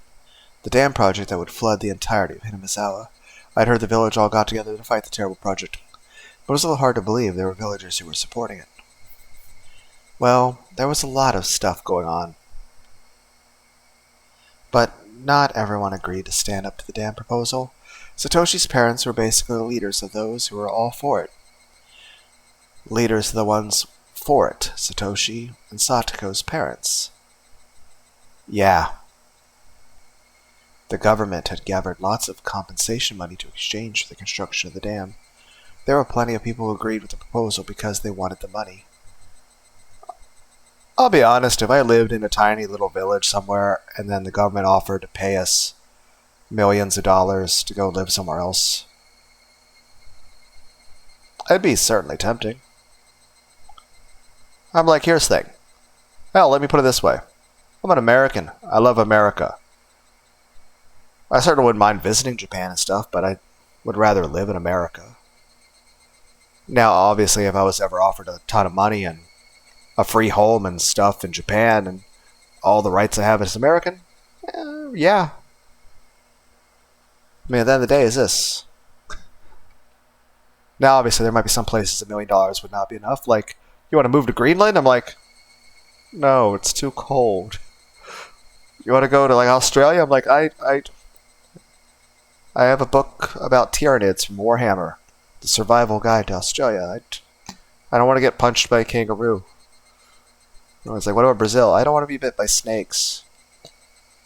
The dam project that would flood the entirety of Hinamizawa. I'd heard the village all got together to fight the terrible project. But it was a little hard to believe there were villagers who were supporting it. Well, there was a lot of stuff going on. But not everyone agreed to stand up to the dam proposal. Satoshi's parents were basically the leaders of those who were all for it. Leaders are the ones for it, Satoshi and Satoko's parents. Yeah. The government had gathered lots of compensation money to exchange for the construction of the dam. There were plenty of people who agreed with the proposal because they wanted the money. I'll be honest, if I lived in a tiny little village somewhere and then the government offered to pay us millions of dollars to go live somewhere else, it'd be certainly tempting. I'm like, here's the thing. Hell, let me put it this way. I'm an American. I love America. I certainly wouldn't mind visiting Japan and stuff, but I would rather live in America. Now, obviously, if I was ever offered a ton of money and a free home and stuff in Japan and all the rights I have as an American, yeah. I mean, at the end of the day, is this. Now, obviously, there might be some places $1 million would not be enough. Like, you want to move to Greenland? I'm like, no, it's too cold. You want to go to, like, Australia? I'm like, I have a book about Tyranids from Warhammer. The Survival Guide to Australia. I don't want to get punched by a kangaroo. It's like, what about Brazil? I don't want to be bit by snakes.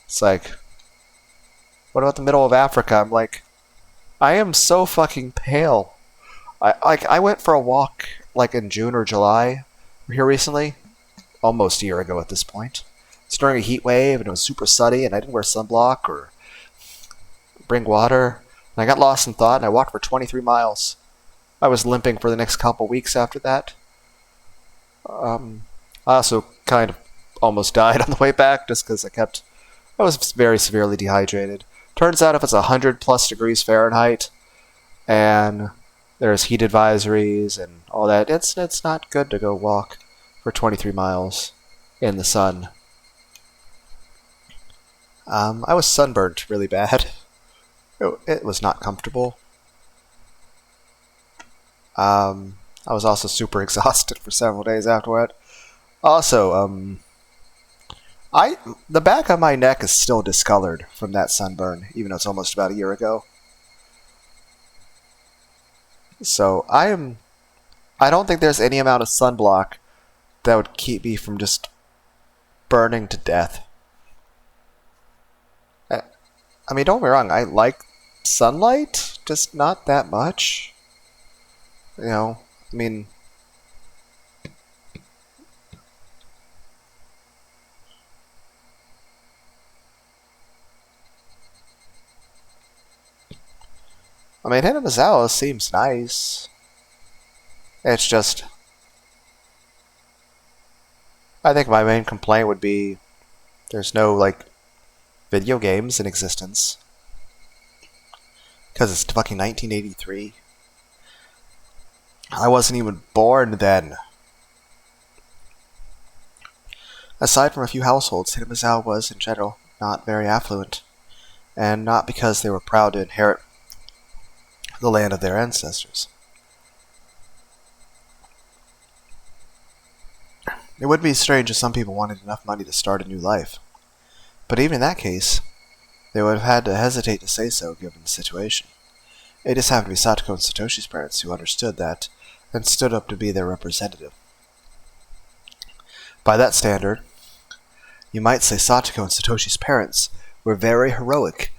It's like, what about the middle of Africa? I'm like, I am so fucking pale. I went for a walk like in June or July here recently, almost a year ago at this point. It's during a heat wave and it was super sunny and I didn't wear sunblock or bring water. And I got lost in thought and I walked for 23 miles. I was limping for the next couple weeks after that. I also kind of almost died on the way back just because I was very severely dehydrated. Turns out if it's 100 plus degrees Fahrenheit and there's heat advisories and all that, it's not good to go walk for 23 miles in the sun. I was sunburned really bad. It was not comfortable. I was also super exhausted for several days afterward. Also, the back of my neck is still discolored from that sunburn, even though it's almost about a year ago. So I don't think there's any amount of sunblock that would keep me from just burning to death. I mean, don't get me wrong, I like sunlight, just not that much. You know, I mean, Hinamizawa seems nice. It's just, I think my main complaint would be there's no, like, video games in existence. Because it's fucking 1983. I wasn't even born then. Aside from a few households, Hinamizawa was, in general, not very affluent. And not because they were proud to inherit the land of their ancestors. It would be strange if some people wanted enough money to start a new life. But even in that case, they would have had to hesitate to say so given the situation. It just happened to be Satoko and Satoshi's parents who understood that and stood up to be their representative. By that standard, you might say Satoko and Satoshi's parents were very heroic,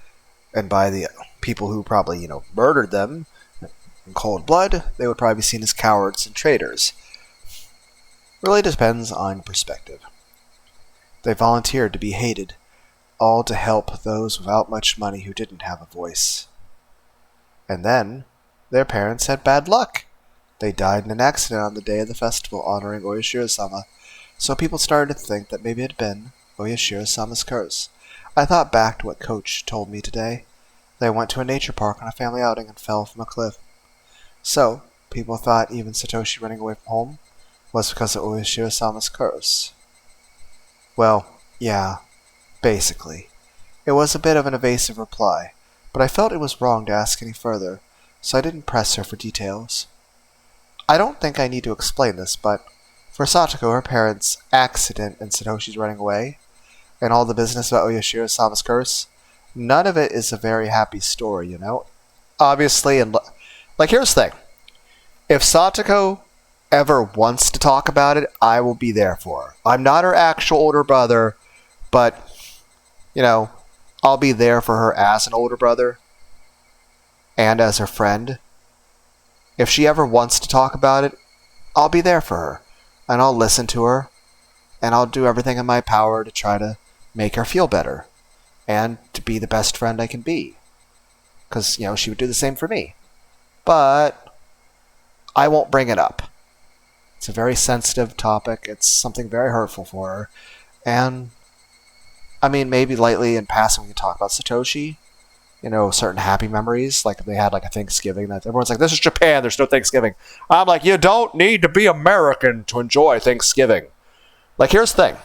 and by the people who probably, murdered them in cold blood, they would probably be seen as cowards and traitors. Really depends on perspective. They volunteered to be hated, all to help those without much money who didn't have a voice. And then, their parents had bad luck. They died in an accident on the day of the festival honoring Oyashiro-sama, so people started to think that maybe it had been Oyashiro-sama's curse. I thought back to what Coach told me today. They went to a nature park on a family outing and fell from a cliff. So, people thought even Satoshi running away from home was because of Oyashiro-sama's curse. Well, yeah, basically. It was a bit of an evasive reply, but I felt it was wrong to ask any further, so I didn't press her for details. I don't think I need to explain this, but for Satoko, her parents' accident and Satoshi's running away, and all the business about Oyashiro-sama's curse, none of it is a very happy story, Obviously, and here's the thing. If Satoko ever wants to talk about it, I will be there for her. I'm not her actual older brother, but, I'll be there for her as an older brother and as her friend. If she ever wants to talk about it, I'll be there for her. And I'll listen to her. And I'll do everything in my power to try to make her feel better. And to be the best friend I can be. Because, she would do the same for me. But I won't bring it up. It's a very sensitive topic. It's something very hurtful for her. And, maybe lightly in passing we can talk about Satoshi. Certain happy memories. Like, they had, a Thanksgiving. That everyone's like, this is Japan, there's no Thanksgiving. I'm like, you don't need to be American to enjoy Thanksgiving. Here's the thing.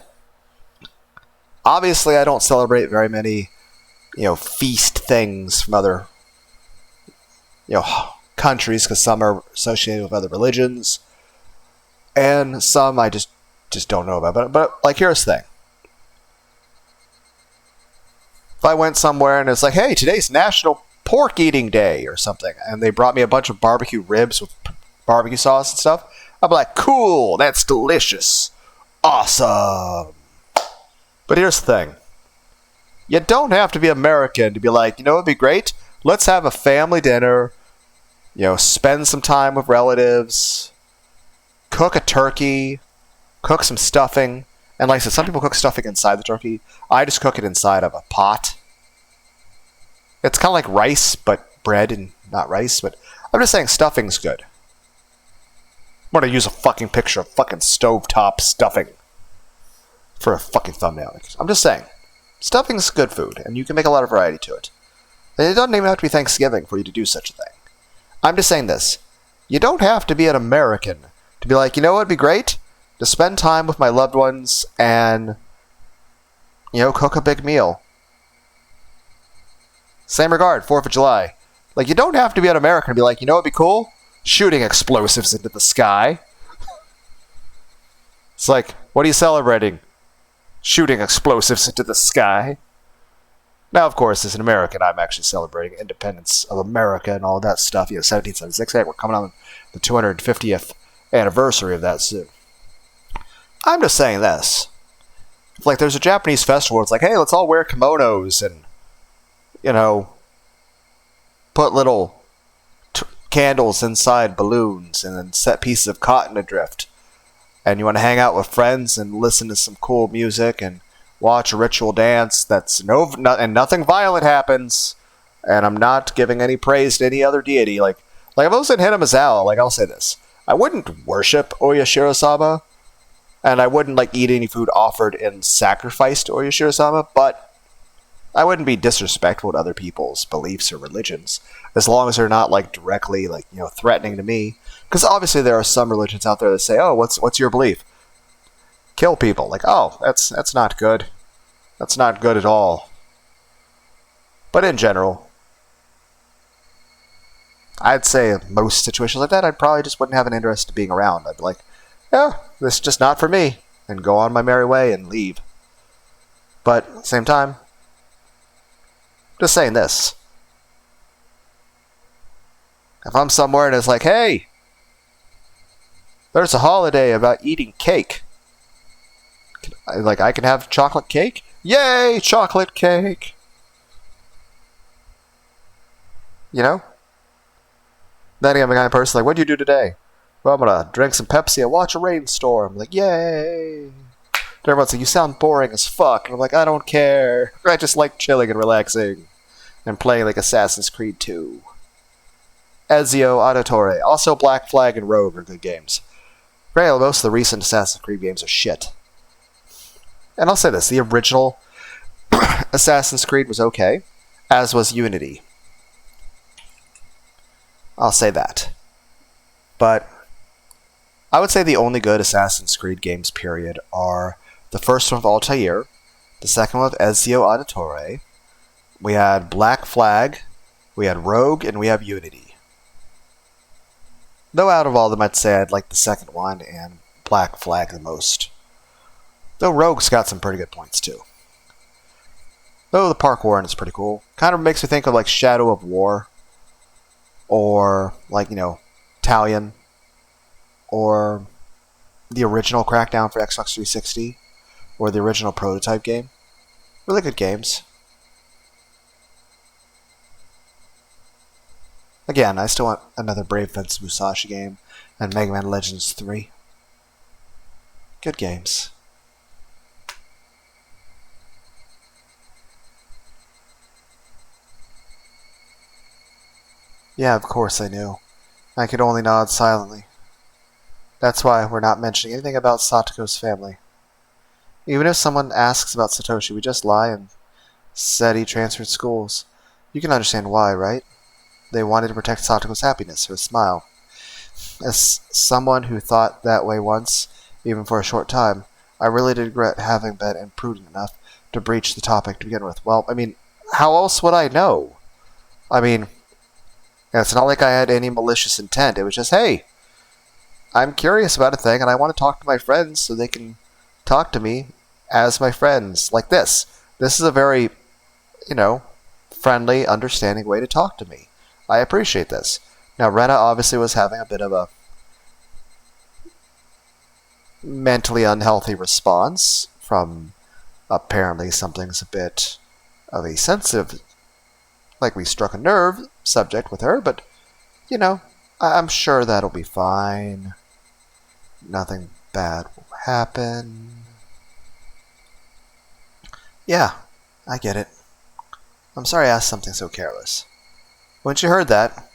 Obviously, I don't celebrate very many, feast things from other, countries, because some are associated with other religions. And some I just don't know about. But here's the thing. If I went somewhere and it's like, hey, today's National Pork Eating Day or something, and they brought me a bunch of barbecue ribs with barbecue sauce and stuff, I'd be like, cool, that's delicious. Awesome. But here's the thing. You don't have to be American to be like, it'd be great. Let's have a family dinner, spend some time with relatives, cook a turkey, cook some stuffing. And like I said, some people cook stuffing inside the turkey. I just cook it inside of a pot. It's kind of like rice, but bread and not rice. But I'm just saying stuffing's good. I'm going to use a fucking picture of fucking stovetop stuffing for a fucking thumbnail. I'm just saying. Stuffing's good food, and you can make a lot of variety to it. And it doesn't even have to be Thanksgiving for you to do such a thing. I'm just saying this. You don't have to be an American to be like, it'd be great to spend time with my loved ones and, cook a big meal. Same regard, 4th of July. You don't have to be an American to be like, it'd be cool? Shooting explosives into the sky. It's like, what are you celebrating? Shooting explosives into the sky. Now, of course, as an American, I'm actually celebrating independence of America and all that stuff. 1776. Hey, we're coming on the 250th anniversary of that soon. I'm just saying this. There's a Japanese festival. It's like, hey, let's all wear kimonos and, put little candles inside balloons and then set pieces of cotton adrift. And you want to hang out with friends and listen to some cool music and watch a ritual dance and nothing violent happens. And I'm not giving any praise to any other deity. If I was in Hinamizawa, I'll say this. I wouldn't worship Oyashiro-sama. And I wouldn't eat any food offered in sacrifice to Oyashiro-sama, but I wouldn't be disrespectful to other people's beliefs or religions, as long as they're not directly threatening to me. Because obviously there are some religions out there that say, oh, what's your belief? Kill people. Oh, that's not good. That's not good at all. But in general, I'd say in most situations like that, I probably just wouldn't have an interest in being around. I'd be like, yeah, this is just not for me, and go on my merry way and leave. But at the same time, just saying this. If I'm somewhere and it's like, hey, there's a holiday about eating cake. I can have chocolate cake? Yay, chocolate cake! Then again, I'm the kind of person what'd you do today? Well, I'm going to drink some Pepsi and watch a rainstorm. Yay! Everyone's like, you sound boring as fuck. And I'm like, I don't care. I just like chilling and relaxing. And playing Assassin's Creed 2. Ezio Auditore. Also, Black Flag and Rogue are good games. Granted, most of the recent Assassin's Creed games are shit. And I'll say this, the original Assassin's Creed was okay, as was Unity. I'll say that. But I would say the only good Assassin's Creed games, period, are the first one with Altair, the second one with Ezio Auditore, we had Black Flag, we had Rogue, and we have Unity. Though out of all of them, I'd say I'd like the second one and Black Flag the most. Though Rogue's got some pretty good points, too. Though the parkour in is pretty cool. Kind of makes me think of Shadow of War. Or, Talion. Or the original Crackdown for Xbox 360. Or the original Prototype game. Really good games. Again, I still want another Brave Fence Musashi game and Mega Man Legends 3. Good games. Yeah, of course I knew. I could only nod silently. That's why we're not mentioning anything about Satoko's family. Even if someone asks about Satoshi, we just lie and said he transferred schools. You can understand why, right? They wanted to protect Satoko's happiness, her smile. As someone who thought that way once, even for a short time, I really did regret having been imprudent enough to breach the topic to begin with. Well, I mean, how else would I know? I mean, it's not like I had any malicious intent. It was just, hey, I'm curious about a thing and I want to talk to my friends so they can talk to me as my friends. Like this. This is a very, friendly, understanding way to talk to me. I appreciate this. Now, Rena obviously was having a bit of a mentally unhealthy response from apparently something's a bit of a sensitive, like we struck a nerve subject with her, but, I'm sure that'll be fine. Nothing bad will happen. Yeah, I get it. I'm sorry I asked something so careless. When she heard that,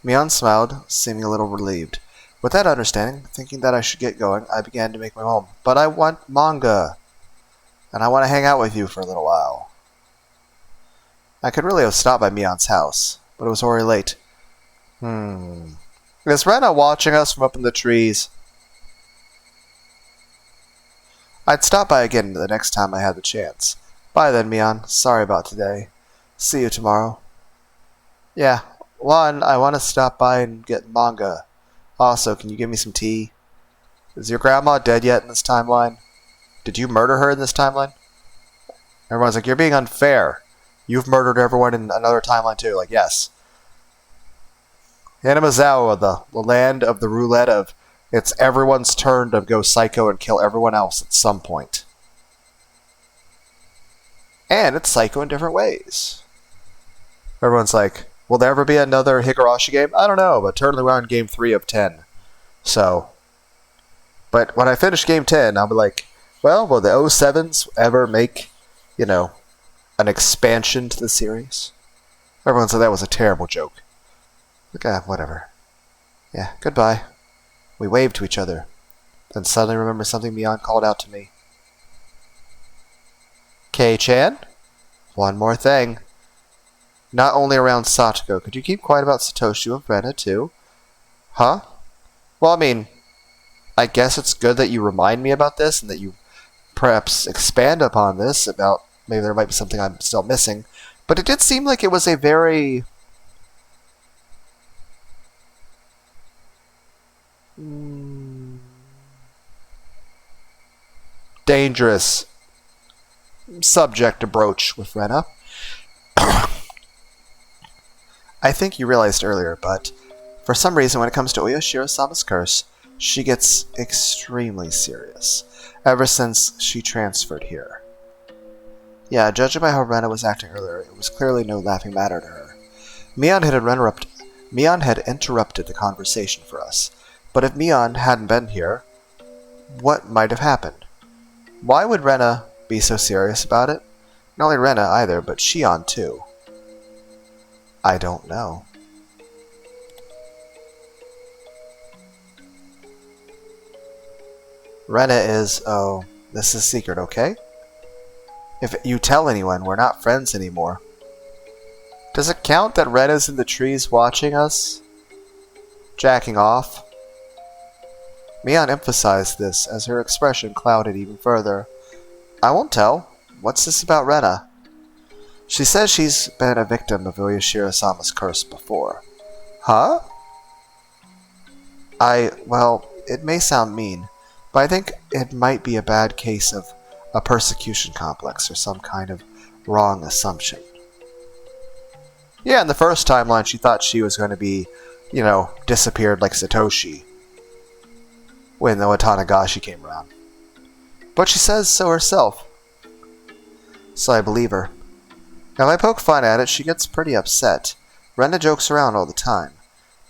Mion smiled, seeming a little relieved. With that understanding, thinking that I should get going, I began to make my home. But I want manga, and I want to hang out with you for a little while. I could really have stopped by Mion's house, but it was already late. Is Rena watching us from up in the trees? I'd stop by again the next time I had the chance. Bye then, Mion. Sorry about today. See you tomorrow. Yeah, one, I want to stop by and get manga. Also, can you give me some tea? Is your grandma dead yet in this timeline? Did you murder her in this timeline? Everyone's like, you're being unfair. You've murdered everyone in another timeline too. Like, yes. Hanamazawa, the land of the roulette of it's everyone's turn to go psycho and kill everyone else at some point. And it's psycho in different ways. Everyone's like, will there ever be another Higurashi game? I don't know, but totally we're on game 3 of 10. So, but when I finish game 10, I'll be like, well, will the 07s ever make, an expansion to the series? Everyone said that was a terrible joke. Okay, whatever. Yeah, goodbye. We waved to each other. Then suddenly remember something Mion called out to me. Kei-chan? One more thing. Not only around Satoko, could you keep quiet about Satoshi and Rena too? Huh? Well, I mean, I guess it's good that you remind me about this and that you perhaps expand upon this about maybe there might be something I'm still missing. But it did seem like it was a very dangerous subject to broach with Rena. I think you realized earlier, but for some reason when it comes to Oyoshiro-sama's curse, she gets extremely serious, ever since she transferred here. Yeah, judging by how Rena was acting earlier, it was clearly no laughing matter to her. Mion had interrupted the conversation for us, but if Mion hadn't been here, what might have happened? Why would Rena be so serious about it? Not only Rena either, but Shion too. I don't know. Rena is... oh, this is a secret, okay? If you tell anyone, we're not friends anymore. Does it count that Rena's in the trees watching us? Jacking off? Mion emphasized this as her expression clouded even further. I won't tell. What's this about Rena? She says she's been a victim of Oyoshiro-sama's curse before. Huh? Well, it may sound mean, but I think it might be a bad case of a persecution complex or some kind of wrong assumption. Yeah, in the first timeline, she thought she was going to be, disappeared like Satoshi when the watanagashi came around. But she says so herself. So I believe her. Now, if I poke fun at it, she gets pretty upset. Rena jokes around all the time.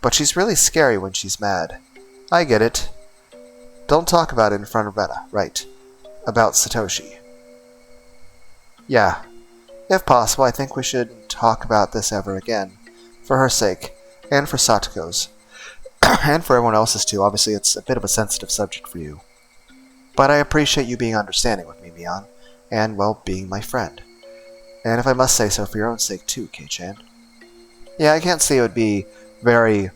But she's really scary when she's mad. I get it. Don't talk about it in front of Rena, right? About Satoshi. Yeah. If possible, I think we shouldn't talk about this ever again. For her sake. And for Satoko's. And for everyone else's too. Obviously, it's a bit of a sensitive subject for you. But I appreciate you being understanding with me, Mion. And, well, being my friend. And if I must say so, for your own sake too, Kei-chan. Yeah, I can't see it would be very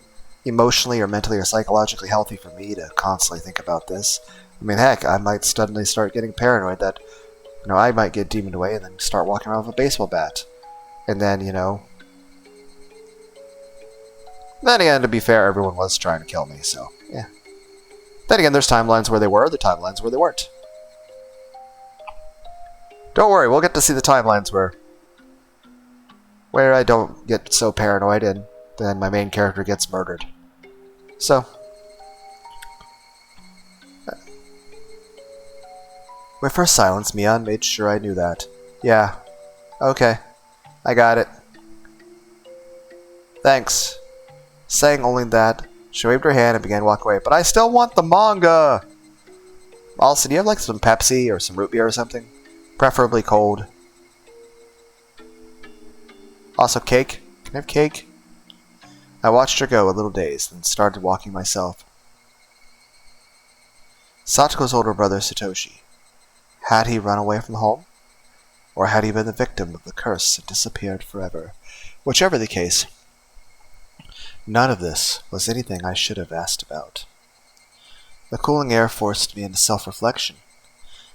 emotionally or mentally or psychologically healthy for me to constantly think about this. I mean, heck, I might suddenly start getting paranoid that, I might get demoned away and then start walking around with a baseball bat. And then, Then again, to be fair, everyone was trying to kill me, so, yeah. Then again, there's timelines where they were, the timelines where they weren't. Don't worry, we'll get to see the timelines where I don't get so paranoid and then my main character gets murdered. So. With her silence, Mion made sure I knew that. Yeah. Okay. I got it. Thanks. Saying only that, she waved her hand and began to walk away. But I still want the manga! Also, do you have like some Pepsi or some root beer or something? Preferably cold. Also, cake? Can I have cake? I watched her go, a little dazed, and started walking myself. Satoko's older brother, Satoshi. Had he run away from home? Or had he been the victim of the curse and disappeared forever? Whichever the case, none of this was anything I should have asked about. The cooling air forced me into self-reflection.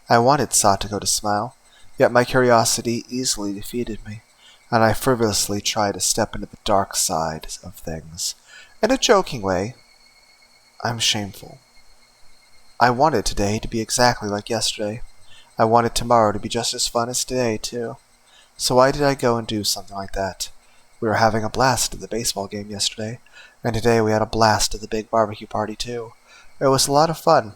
I wanted Satoko to smile, yet my curiosity easily defeated me, and I frivolously tried to step into the dark side of things. In a joking way, I'm shameful. I wanted today to be exactly like yesterday. I wanted tomorrow to be just as fun as today, too. So why did I go and do something like that? We were having a blast at the baseball game yesterday, and today we had a blast at the big barbecue party, too. It was a lot of fun,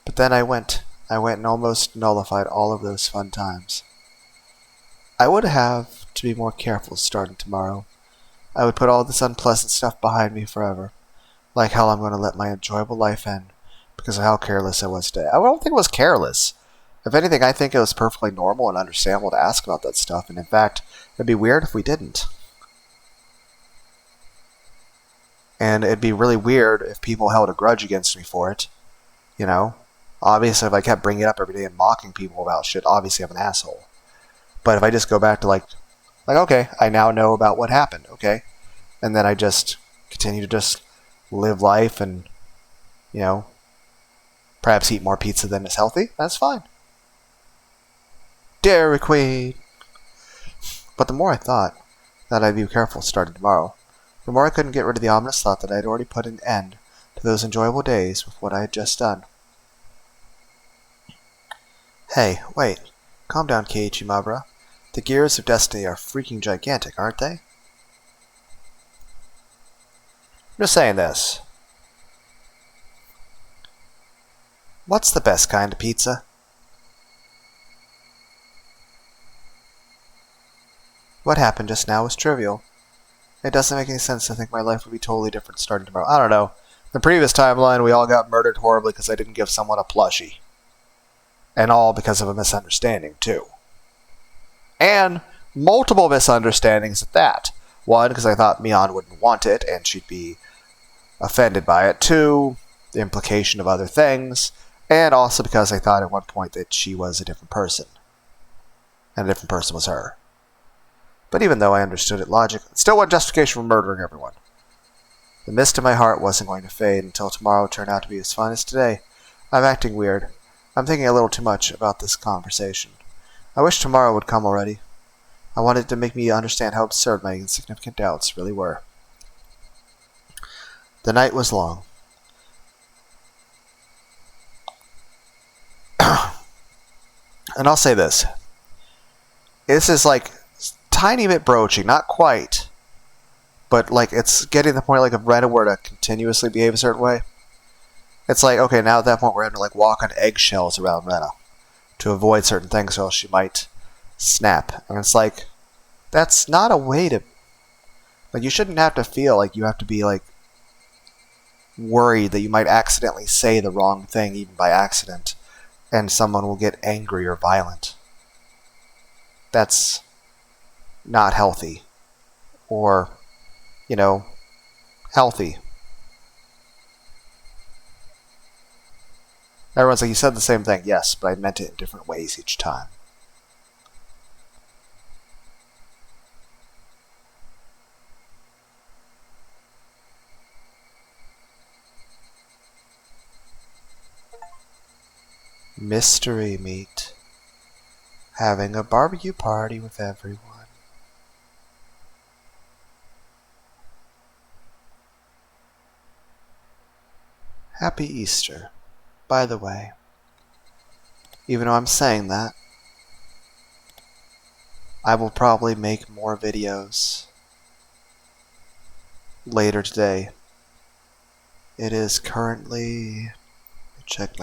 but then I went and almost nullified all of those fun times. I would have to be more careful starting tomorrow. I would put all this unpleasant stuff behind me forever. Like how I'm going to let my enjoyable life end because of how careless I was today. I don't think it was careless. If anything, I think it was perfectly normal and understandable to ask about that stuff, and in fact, it'd be weird if we didn't. And it'd be really weird if people held a grudge against me for it. Obviously, if I kept bringing it up every day and mocking people about shit, obviously I'm an asshole. But if I just go back to okay, I now know about what happened, okay? And then I just continue to just live life and, perhaps eat more pizza than is healthy, that's fine. Dairy Queen! But the more I thought that I'd be careful starting tomorrow, the more I couldn't get rid of the ominous thought that I had already put an end to those enjoyable days with what I had just done. Hey, wait. Calm down, Keiichi Mabra. The gears of destiny are freaking gigantic, aren't they? I'm just saying this. What's the best kind of pizza? What happened just now was trivial. It doesn't make any sense to think my life would be totally different starting tomorrow. I don't know. The previous timeline, we all got murdered horribly because I didn't give someone a plushie. And all because of a misunderstanding, too. And multiple misunderstandings at that. One, because I thought Mion wouldn't want it, and she'd be offended by it. Two, the implication of other things. And also because I thought at one point that she was a different person. And a different person was her. But even though I understood it logically, it still wasn't justification for murdering everyone. The mist in my heart wasn't going to fade until tomorrow turned out to be as fun as today. I'm acting weird. I'm thinking a little too much about this conversation. I wish tomorrow would come already. I wanted to make me understand how absurd my insignificant doubts really were. The night was long. And I'll say this. This is tiny bit broaching, not quite. But it's getting to the point of Rena were to continuously behave a certain way. It's okay, now at that point we're having to walk on eggshells around Rena to avoid certain things or else she might snap. And it's that's not a way to... you shouldn't have to feel like you have to be worried that you might accidentally say the wrong thing even by accident, and someone will get angry or violent. That's not healthy. Or, healthy. Everyone's like, you said the same thing. Yes, but I meant it in different ways each time. Mystery meat. Having a barbecue party with everyone. Happy Easter. By the way, even though I'm saying that, I will probably make more videos later today. It is currently... It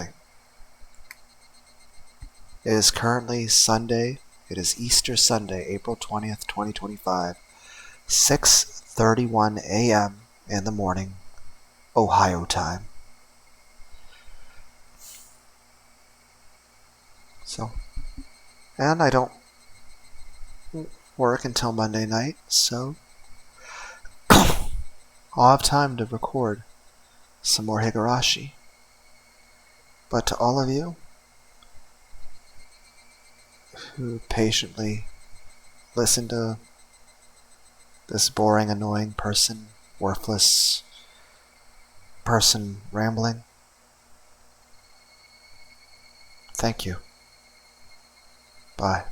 is currently Sunday. It is Easter Sunday, April 20th, 2025. 6:31 a.m. in the morning, Ohio time. So, and I don't work until Monday night, so I'll have time to record some more Higurashi. But to all of you who patiently listen to this boring, annoying person, worthless person rambling, thank you. Bye.